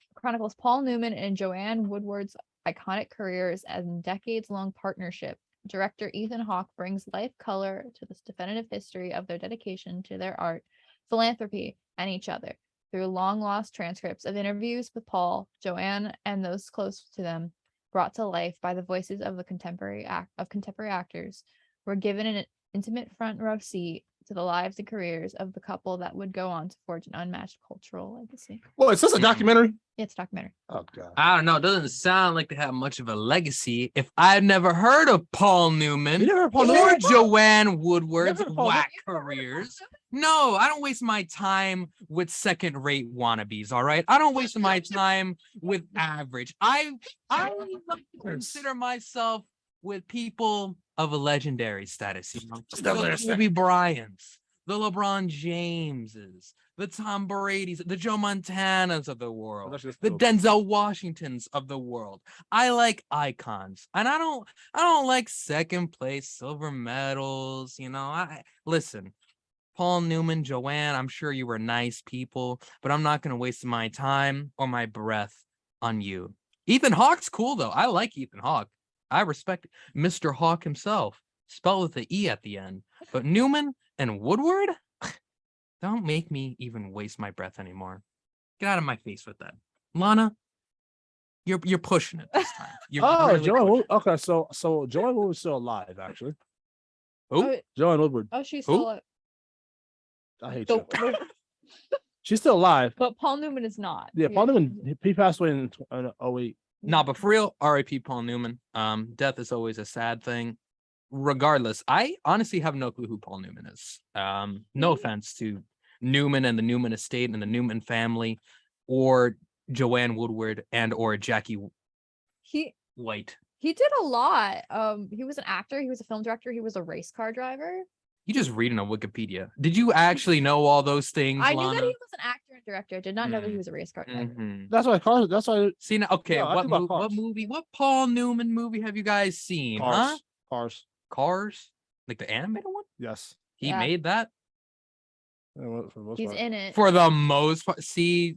Paul Newman and Joanne Woodward's iconic careers and decades-long partnership. Director Ethan Hawke brings life color to this definitive history of their dedication to their art, philanthropy, and each other through long-lost transcripts of interviews with Paul, Joanne, and those close to them, brought to life by the voices of the contemporary actors. We're given an intimate front row seat to the lives and careers of the couple that would go on to forge an unmatched cultural legacy. Well, is this a documentary? Yeah, it's a documentary. Oh god. I don't know. It doesn't sound like they have much of a legacy. If I've never heard of Paul Newman You never heard of Paul or Newman? Joanne Woodward's Never heard of Paul whack Newman? careers, no, I don't waste my time with second-rate wannabes. All right, I don't waste my time with average. I consider myself with people of a legendary status. You know, the Kobe Bryants, the LeBron Jameses, the Tom Brady's, the Joe Montanas of the world, the Denzel Washingtons of the world. I like icons, and I don't like second place silver medals. You know, listen, Paul Newman, Joanne, I'm sure you were nice people, but I'm not going to waste my time or my breath on you. Ethan Hawke's cool though. I like Ethan Hawke. I respect Mr. Hawke himself, spelled with the E at the end. But Newman and Woodward, don't make me even waste my breath anymore. Get out of my face with that. Lana, you're pushing it this time. You're really Joanne pushing Woodward. Okay, so Joanne Woodward's still alive, actually. Who? Joanne Woodward. Oh, she's Who? still. I hate The- you. She's still alive. but Paul Newman is not. Yeah, Paul Newman, he passed away in 08. Nah, but for real, R.I.P. Paul Newman. Death is always a sad thing. Regardless, I honestly have no clue who Paul Newman is. No offense to Newman and the Newman estate and the Newman family, or Joanne Woodward and or Jackie White. He did a lot. He was an actor. He was a film director. He was a race car driver. You just reading on Wikipedia. Did you actually know all those things, I Lana? knew that he was an actor and director. I did not know that he was a race car driver. Mhm. That's why cars. That's why See now, okay. Yeah, I think about What Cars. movie? What Paul Newman movie have you guys seen? cars. Huh? Cars. Cars, like the animated one. Yes. He Yeah. made that Yeah, well, for the most He's part. in it. for the most part. See,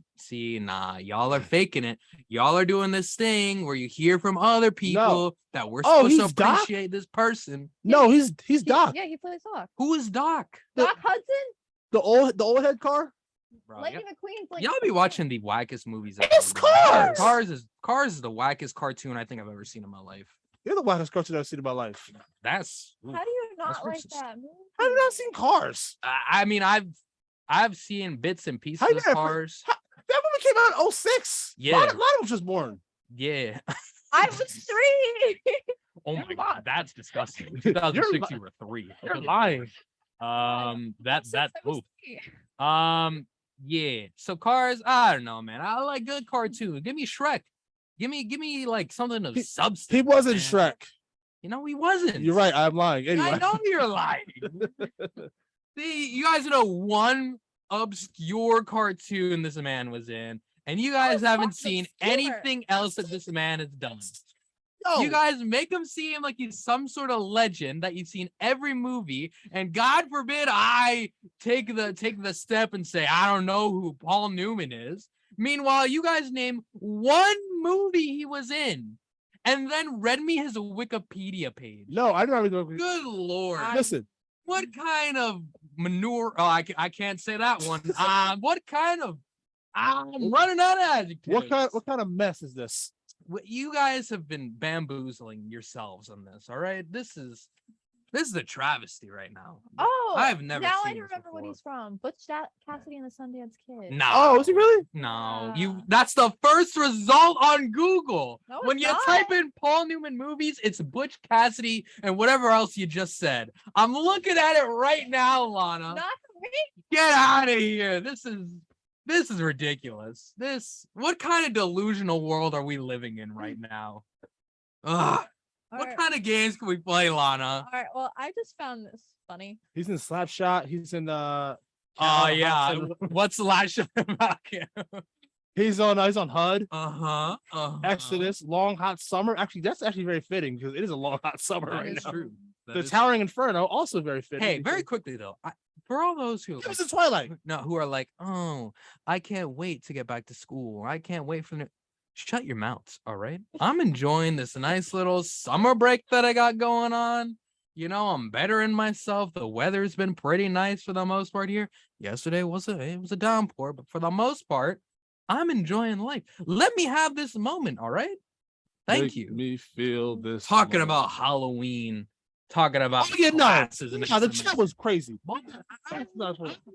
nah, y'all are faking it. Y'all are doing this thing where you hear from other people that we're Oh, supposed to he's Doc? appreciate this person. No, he's Doc. Yeah, he plays Doc. Who is Doc? The- Doc Hudson. The old head car. Bro, Lightning McQueen's like. y'all be watching the wackest movies. It's ever. Cars! Cars is the wackest cartoon I think I've ever seen in my life. You're the wackest cartoon I've seen in my life. That's How do you not That's like racist. that movie? Have you not seen Cars? I mean, I've seen bits and pieces How you of never- Cars. That movie came out in 06. Yeah. Lana was just born. Yeah. I was 3. Oh You're my god, lying. that's disgusting. 2006, li- you were 3. You're lying. That Since I was oof. 3. Yeah. So Cars, I don't know, man. I like good cartoons. Give me Shrek. Give me like something of substance. He wasn't man. Shrek. You know, he wasn't. You're right. I'm lying. Anyway. I know you're lying. See, you guys know one obscure cartoon this man was in, and you guys haven't fuck's seen obscure? anything else that this man has done. Yo, You guys make him seem like he's some sort of legend that you've seen every movie, and God forbid I take the step and say I don't know who Paul Newman is. Meanwhile, you guys name one movie he was in, and then read me his Wikipedia page. no, I don't know. Good Lord. Listen, What kind of manure? Oh, I can't say that one. What kind of? I'm running out of adjectives. what kind of mess is this? You guys have been bamboozling yourselves on this. All right, this is a travesty right now. Oh, I've never now seen I this remember what before. he's from. Butch Cassidy and the Sundance Kid. No. Oh, is he really? No, Yeah. that's the first result on Google. No, When it's you not. type in Paul Newman movies, it's Butch Cassidy and whatever else you just said. I'm looking at it right now, Lana. Not for me. Get out of here. This This is ridiculous. What kind of delusional world are we living in right now? Ugh. What Alright. kind of games can we play, Lana? All right. Well, I just found this funny. He's in Slapshot. He's in Oh House yeah. and- What's the last show about him? he's on HUD. Uh-huh. Exodus, Long Hot Summer. Actually, that's actually very fitting because it is a long hot summer That right is now. true. That The is Towering Inferno also very fitting. Hey, very because- quickly though, for all those who It was in Twilight. who are like, oh, I can't wait to get back to school. I can't wait for shut your mouths, all right? I'm enjoying this nice little summer break that I got going on. You know, I'm bettering myself. The weather's been pretty nice for the most part here. Yesterday was a downpour, but for the most part, I'm enjoying life. Let me have this moment, all right? Thank Make you. Me feel this. Talking moment. about Halloween, talking about Oh, yeah, no. classes and No, the everything. chat was crazy. I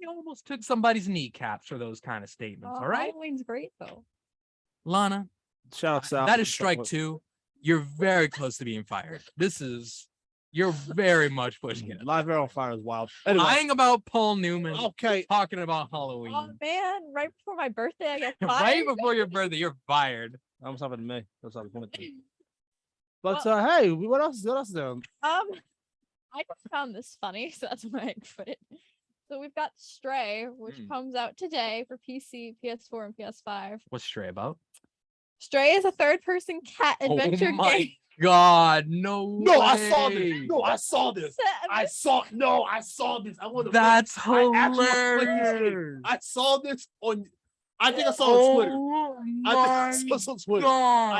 almost took somebody's kneecaps for those kind of statements. All right, Halloween's great though. Lana, Shouts out. that is strike two. You're very close to being fired. You're very much pushing it. Live Air on Fire is wild. Anyway, Lying about Paul Newman, okay. talking about Halloween. Oh man! Right before my birthday, I get Right fired. before your birthday, you're fired. I'm stopping in May. That's what I'm But hey, what else? What else is there? I just found this funny, so that's why I put it. So we've got Stray, which comes out today for PC, PS4, and PS5. What's Stray about? Stray is a third-person cat adventure oh my game. God, no! No, I saw way. this. No, I saw this. I saw this. I want to. That's I actually wanna play this game. hilarious. I saw this on. I think I saw it on Twitter. Oh I think I my saw this on Twitter. I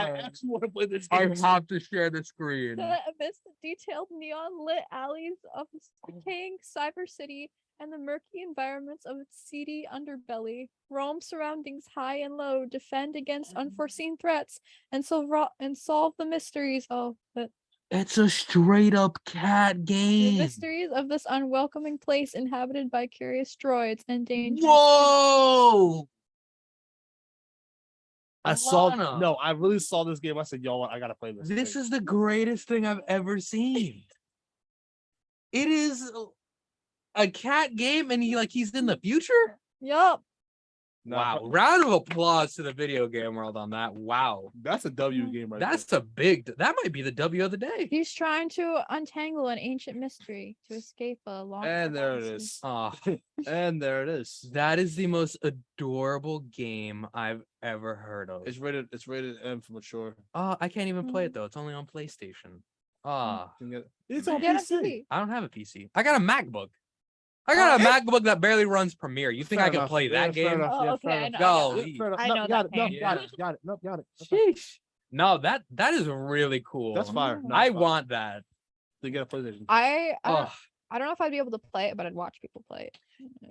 God. actually want to play this I game. have to share the screen. Amidst the detailed neon-lit alleys of this decaying cyber city and the murky environments of its seedy underbelly, roam surroundings high and low, defend against unforeseen threats, and solve the mysteries. It's a straight up cat The game. mysteries of this unwelcoming place inhabited by curious droids and dangerous. Whoa! I saw. Lana. No, I really saw this game. I said, "Yo, I gotta play this." This thing. is the greatest thing I've ever seen. It is a cat game, and he's in the future. Yup. No, Wow! Round of applause to the video game world on that. Wow, that's a W game right that's a big. That might be the W of the day. He's trying to untangle an ancient mystery to escape a long. And there it forgotten is. Oh, And there it is. that is the most adorable game I've ever heard of. It's rated. It's rated M for mature. I can't even play it though. It's only on PlayStation. It's You on get a PC. PC. I don't have a PC. I got a MacBook. I got a MacBook that barely runs Premiere. You think Fair I can enough. play Yeah, that fair game? enough. Oh, Yeah, okay, fair I enough. know. Go. Yeah, fair enough. I No, know got that it. No, game. got it. Got it. No, got it. Okay. Sheesh. No, that is really cool. That's fire. Mm. No, I it's fire. want that. to get a PlayStation. I Oh, don't know if I'd be able to play it, but I'd watch people play it.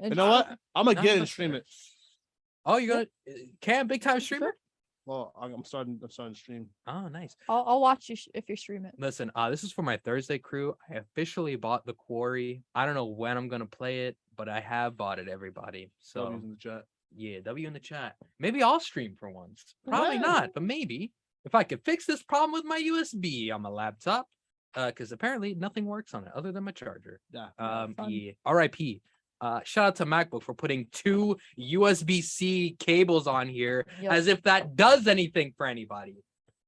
You know what? I'm gonna No, get it and that's stream fair. it. oh, you're gonna Cam, big time streamer? Well, I'm starting to stream. Oh, nice. I'll watch you if you stream it. Listen, this is for my Thursday crew. I officially bought The Quarry. I don't know when I'm gonna play it, but I have bought it, everybody. So W's in the chat. yeah, W in the chat. Maybe I'll stream for once. Probably Yeah. not, but maybe. If I could fix this problem with my USB on my laptop, because apparently nothing works on it other than my charger. Yeah. fun. Yeah. RIP. Shout out to MacBook for putting 2 USB-C cables on here, Yup. as if that does anything for anybody.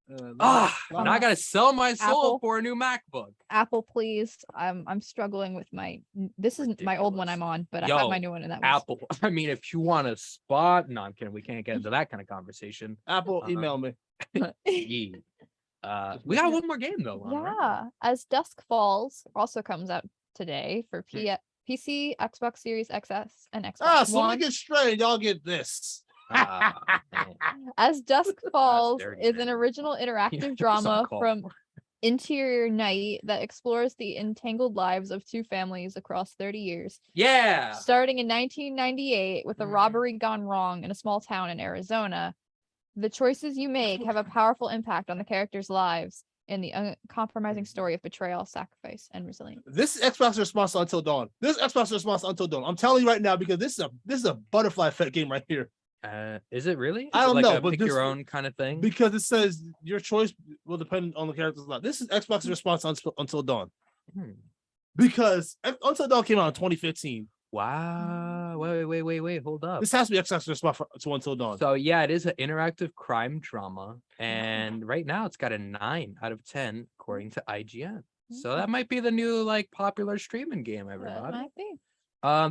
Now I gotta sell my soul Apple. for a new MacBook. Apple, please. I'm struggling with my. This isn't my old one Ridiculous. I'm on, but I Yo, have my new one, and that was Apple. I mean, if you want to spot, no, I'm kidding. We can't get into that kind of conversation. Apple, Uh-huh. email me. Yeah. We got one more game though. Lana, right? Yeah, As Dusk Falls also comes out today for PC, Xbox Series XS, and Xbox Ah, so One. we get straight. Y'all get this. Ah, man. As Dusk Falls dirty, is man. an original Yeah, interactive it's drama uncalled from for. Interior Night that explores the entangled lives of two families across 30 years. Yeah. Starting in 1998 with a Mhm. robbery gone wrong in a small town in Arizona, the choices you make have a powerful impact on the characters' lives in the uncompromising story of betrayal, sacrifice, and resilience. This is Xbox response to Until Dawn. This is Xbox response to Until Dawn. I'm telling you right now because this is a butterfly effect game right here. Is it really? I Is it don't like know, a but pick this- your own kind of thing. Because it says your choice will depend on the character's life. This is Xbox's response to Until Dawn. Hmm. Because Until Dawn came out in 2015. Wow. Wait, hold up. This has to be X spot to Until Dawn. So yeah, it is an interactive crime drama, and right now it's got a 9 out of 10 according to IGN. So that might be the new like popular streaming game, That everybody. might be. I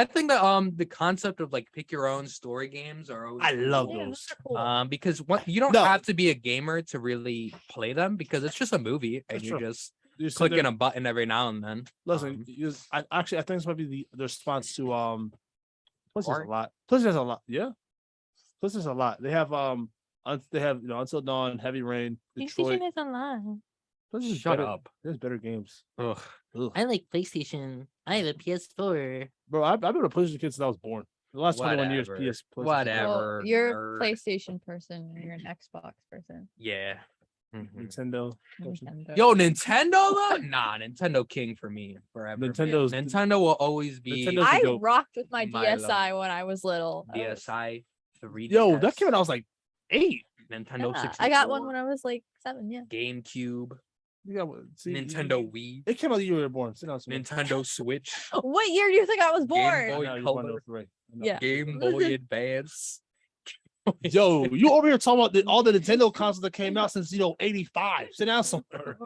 think that the concept of like pick your own story games are always I love Yeah, those. those are cool. because what you don't No. have to be a gamer to really play them because it's just a movie and That's you're true. just You sit clicking there- a button every now and then. Listen, I think this might be the response to PlayStation's a Or- lot. PlayStation's a lot. Yeah, PlayStation's a lot. They have they have Until Dawn, Heavy Rain, Detroit. PlayStation is online. PlayStation's Shut better- up. There's better games. Ugh. Ugh. I like PlayStation. I have a PS4. Bro, I've been a PlayStation kid since I was born. The last 21 years, Whatever. PS. PlayStation. Whatever. Well, you're nerd. a PlayStation person and you're an Xbox person. Yeah. Mhm. Nintendo. Nintendo. Yo, Nintendo though? Nah, Nintendo king for me forever. Nintendo will always be Nintendo's I dope. rocked with my My DSi when I was little. I was- DSi 3DS. Yo, that came out. I was like 8. Nintendo Yeah, 64. I got one when I was like 7. Yeah. GameCube, You got what- see, Nintendo Wii, It came out the year you were born. Sit down. Sit down. Nintendo Switch, What year do you think I was Boy I born? know, you're Color. one of those three. I know. Yeah. Game Boy Advance. Yo, you over here talking about all the Nintendo consoles that came out since 85. Sit down somewhere.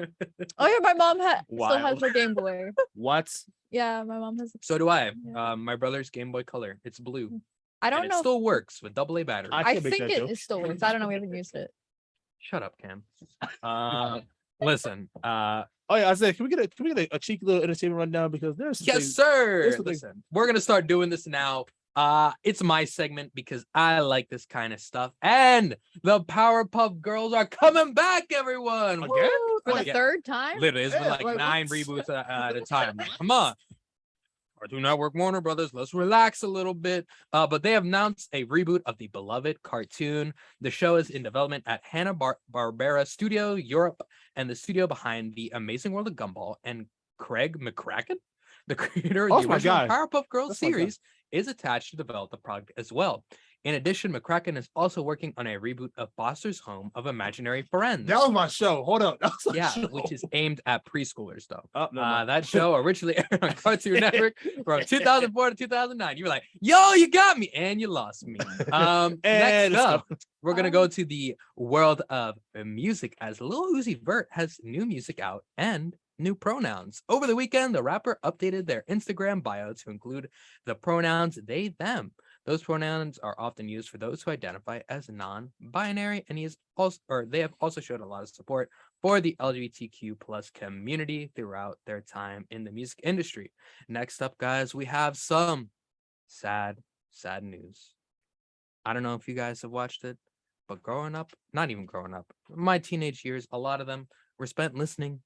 Oh yeah, my mom still has Wild. her Game Boy. What? Yeah, my mom has. So do I. Yeah. My brother's Game Boy Color. It's blue. I And don't it know. still works with AA battery. I I can't make think that it joke. still works. I don't know. We haven't used it. Shut up, Cam. Listen. Oh yeah, I said, can we get a cheeky little entertainment rundown because there's some Yes, things- sir. here's the thing. Listen, we're gonna start doing this now. It's my segment because I like this kind of stuff. And the Powerpuff Girls are coming back, everyone. Again? Woo, for the Again. third time. Literally, it's been Yeah, like like, 9 what? reboots at a time. Come on. Cartoon Network, Warner Brothers, let's relax a little bit. But they have announced a reboot of the beloved cartoon. The show is in development at Hanna-Barbera Studio Europe and the studio behind The Amazing World of Gumball. And Craig McCracken, the creator of Oh, the that's my original guy. Powerpuff Girls That's my guy. series, is attached to develop the product as well. In addition, McCracken is also working on a reboot of Foster's Home of Imaginary Friends. That was my show. Hold up. That was my Yeah, show. which is aimed at preschoolers, though. Oh, no, no. That show originally aired on Cartoon Network from 2004 to 2009. You were like, yo, you got me, and you lost me. And Next let's up, go. we're going to go to the world of music as Lil Uzi Vert has new music out and new pronouns. Over the weekend, the rapper updated their Instagram bio to include the pronouns they, them. Those pronouns are often used for those who identify as non-binary, and they have also showed a lot of support for the LGBTQ plus community throughout their time in the music industry. Next up, guys, we have some sad news. I don't know if you guys have watched it, but growing up, not even growing up, my teenage years, a lot of them were spent listening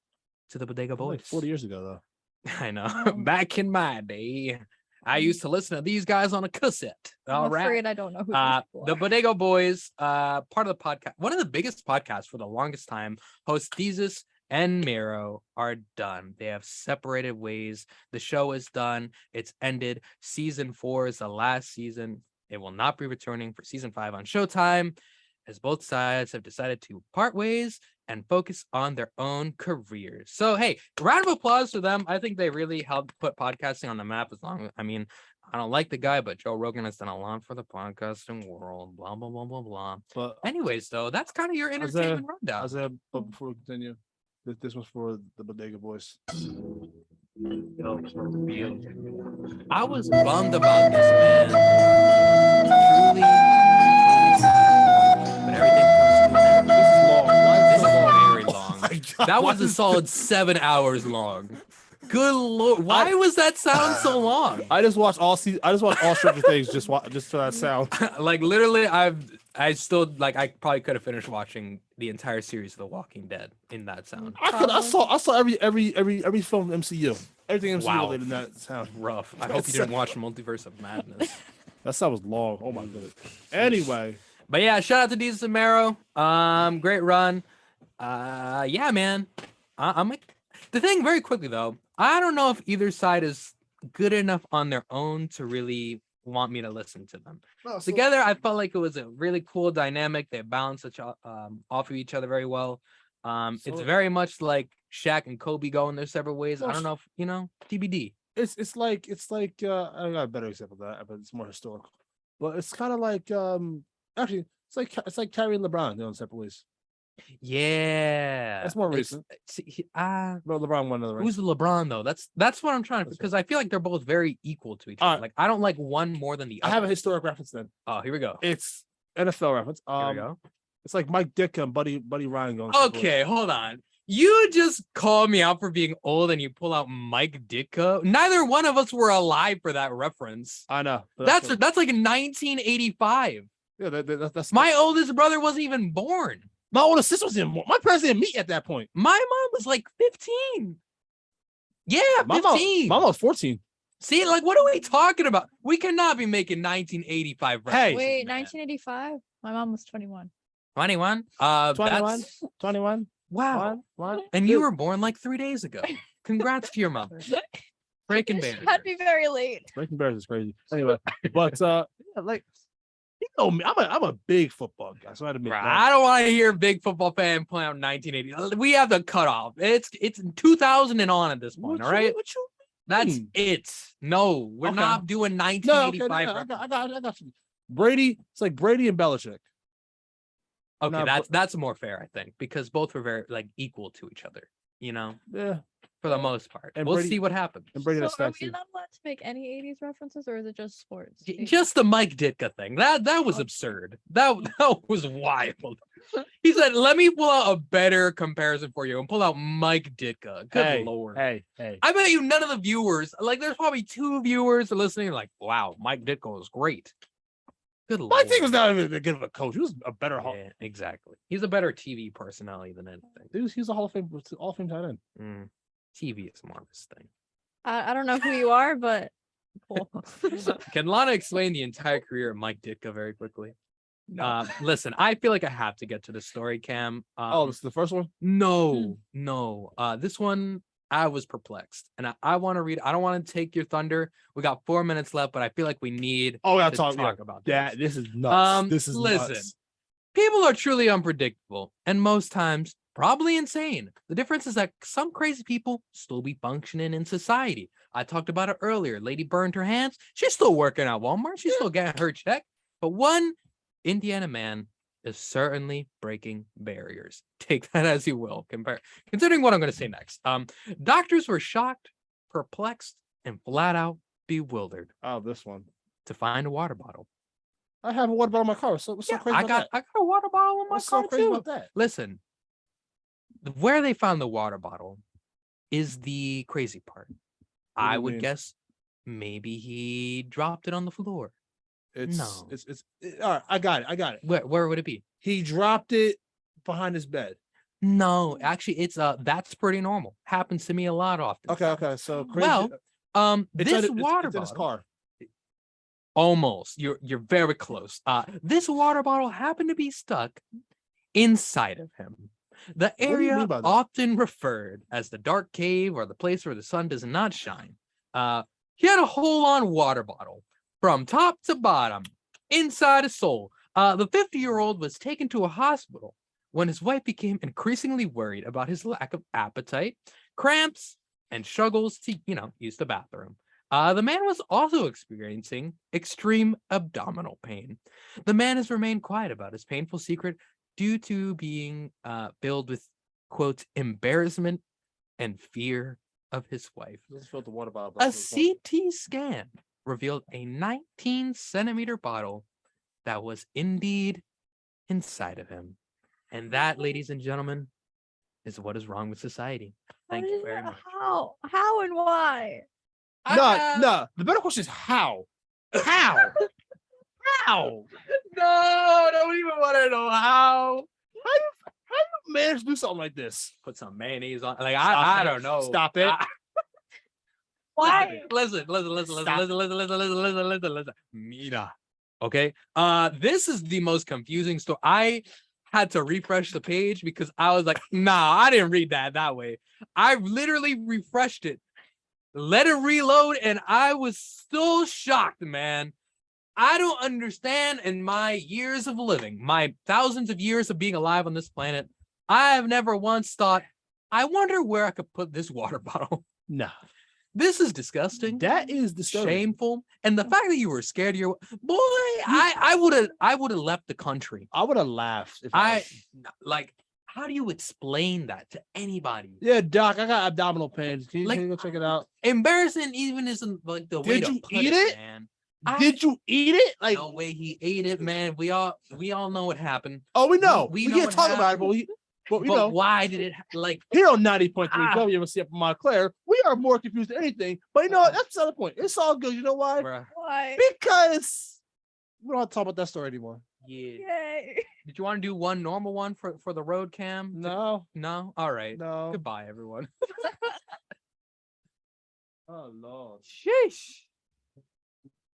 to the Bodega Boys. Like 40 years ago, though. I know. Oh. Back in my day, I used to listen to these guys on a cassette. All I'm right. afraid I don't know who The these people are. Bodega Boys, part of the podcast, one of the biggest podcasts for the longest time, hosts Thesis and Miro are done. They have separated ways. The show is done. It's ended. Season 4 is the last season. It will not be returning for season 5 on Showtime, as both sides have decided to part ways and focus on their own careers. So, hey, round of applause for them. I think they really helped put podcasting on the map. I don't like the guy, but Joe Rogan has done a lot for the podcasting world. Blah, blah, blah, blah, blah. But Anyways, though, that's kind of your Isaiah- entertainment rundown. Isaiah, but before we continue, this was for the Bodega Boys. I was bummed about this, man. Truly sad. But everything comes to an end. This is long. Why This is is it long? very long. My God, That why was a is- solid 7 hours long. Good lord. Why was that sound so long? I just watched all Stranger Things just for that sound. Like literally, I probably could have finished watching the entire series of The Walking Dead in that sound. I saw every film MCU. Everything MCU Wow. related in that sound. Rough. I hope you didn't watch Multiverse of Madness. That sound was long. Oh my goodness. Anyway, But yeah, shout out to Deez Samaro. Great run. Yeah, man. I'm like the thing very quickly though. I don't know if either side is good enough on their own to really want me to listen to them. Together, I felt like it was a really cool dynamic. They balance off of each other very well. It's So- very much like Shaq and Kobe going their separate ways. I Well, don't know if TBD. it's like I got a better example of that, but it's more historical. But it's kind of like actually it's like carrying LeBron on separate ways. Yeah, That's more it's- recent. But LeBron won another who's race. the LeBron though? That's what I'm trying to That's because I feel like they're both very equal to each All other. right. Like I don't like one more than the I other. have a historic reference then. Oh, here we go. It's NFL reference. Here we go. It's like Mike Ditka and Buddy Ryan going. separate ways. Okay, hold on. You just call me out for being old and you pull out Mike Ditka. Neither one of us were alive for that reference. I know. but That's what- like 1985. yeah. That's My oldest brother wasn't even born. my older sister was in. My parents didn't meet at that point. My mom was like 15. Yeah, My mom 15. was 14. See, like, what are we talking about? We cannot be making 1985 Hey. references, Wait, man. 1985. My mom was 21. 21. 21, That's 21. wow. One. And you were born like 3 days ago. Congrats to your mother. Breaking She Bad. had me very late. Breaking Bears is crazy. Anyway, but yeah, like you know me, I'm a big football guy, so I had to admit that. I don't want to hear a big football fan play out 1980. We have the cutoff. It's 2000 and on at this point. All right, What you that's mean? it. No, we're Okay. not doing No, okay, 1985. I got you. Brady, it's like Brady and Belichick. Okay, No, that's more fair, I think, because both were very like equal to each other. You know, Yeah, for the most part. And We'll Brady- see what happens. and Brady So that's are next we too. not allowed to make any 80s references, or is it just sports? Just the Mike Ditka thing. That was absurd. That was wild. He said, "Let me pull out a better comparison for you," and pull out Mike Ditka. Good Hey, lord. hey. I bet you none of the viewers, like, there's probably 2 viewers listening, like, wow, Mike Ditka was great. Good lord. My thing was not even that good of a coach. He was a better Hall. Yeah, exactly. He's a better TV personality than anything. He's a Hall of Fame tight end. TV is more of his thing. I don't know who you are, but cool. Can Lana explain the entire career of Mike Ditka very quickly? Listen, I feel like I have to get to the story, Cam. Oh, this is the first one. No. This one I was perplexed, and I want to read. I don't want to take your thunder. We got 4 minutes left, but I feel like we need Oh, yeah, to talk about that. this. This is nuts. This is listen. nuts. People are truly unpredictable, and most times probably insane. The difference is that some crazy people still be functioning in society. I talked about it earlier. Lady burned her hands. She's still working at Walmart. She's still getting her check. But one Indiana man is certainly breaking barriers. Take that as you will. Considering what I'm going to say next. Doctors were shocked, perplexed, and flat out bewildered Oh, this one. to find a water bottle. I have a water bottle in my car. So what's so crazy I about got that? a water bottle in my What's car so crazy too. about that? Listen, where they found the water bottle is the crazy part. do I you would mean? guess maybe he dropped it on the floor. It's No. all right. I got it. Where would it be? He dropped it behind his bed. No, actually, it's that's pretty normal. Happens to me a lot often. Okay. So crazy. Well, it's this in, water it's in his bottle. car. Almost. You're very close. This water bottle happened to be stuck inside of him. The do you area mean by that? often referred as the dark cave or the place where the sun does not shine. He had a whole-on water bottle from top to bottom inside his soul. The 50-year-old was taken to a hospital when his wife became increasingly worried about his lack of appetite, cramps, and struggles to, use the bathroom. The man was also experiencing extreme abdominal pain. The man has remained quiet about his painful secret due to being filled with, quote, embarrassment and fear of his wife. Just filled the water bottle. A CT scan revealed a 19-centimeter bottle that was indeed inside of him. And that, ladies and gentlemen, is what is wrong with society. Thank you very much. How and why? No. The better question is how. How? How? No, I don't even want to know how. How you manage to do something like this? Put some mayonnaise on. Like Stop I it. don't know. Stop it. Why? Listen. Stop. Listen. Mira. Okay. This is the most confusing story. I had to refresh the page because I was like, nah, I didn't read that way. I literally refreshed it, let it reload, and I was still shocked, man. I don't understand in my years of living, my thousands of years of being alive on this planet, I have never once thought, I wonder where I could put this water bottle. No. This is disgusting. That is disturbing. Shameful. And the fact that you were scared of your boy, I would have left the country. I would have laughed. If Like, how do you explain that to anybody? Yeah, Doc, I got abdominal pains. Can you go check it out? Embarrassing even isn't like the way Did to you put eat it? man. Did you eat it? Like, No way he ate it, man. We all know what happened. oh, we know. we We know can't what talk about it, happened. but we But know. why did it like Here on 90.3 Ah. WMC up in Montclair, we are more confused than anything. But you know what? That's the other point. It's all good. You know why? bruh, Why? Because we don't have to talk about that story anymore. yeah. Yay. Did you want to do one normal one for the road cam? No, No? All right. no. Goodbye, everyone. Oh Lord. Sheesh.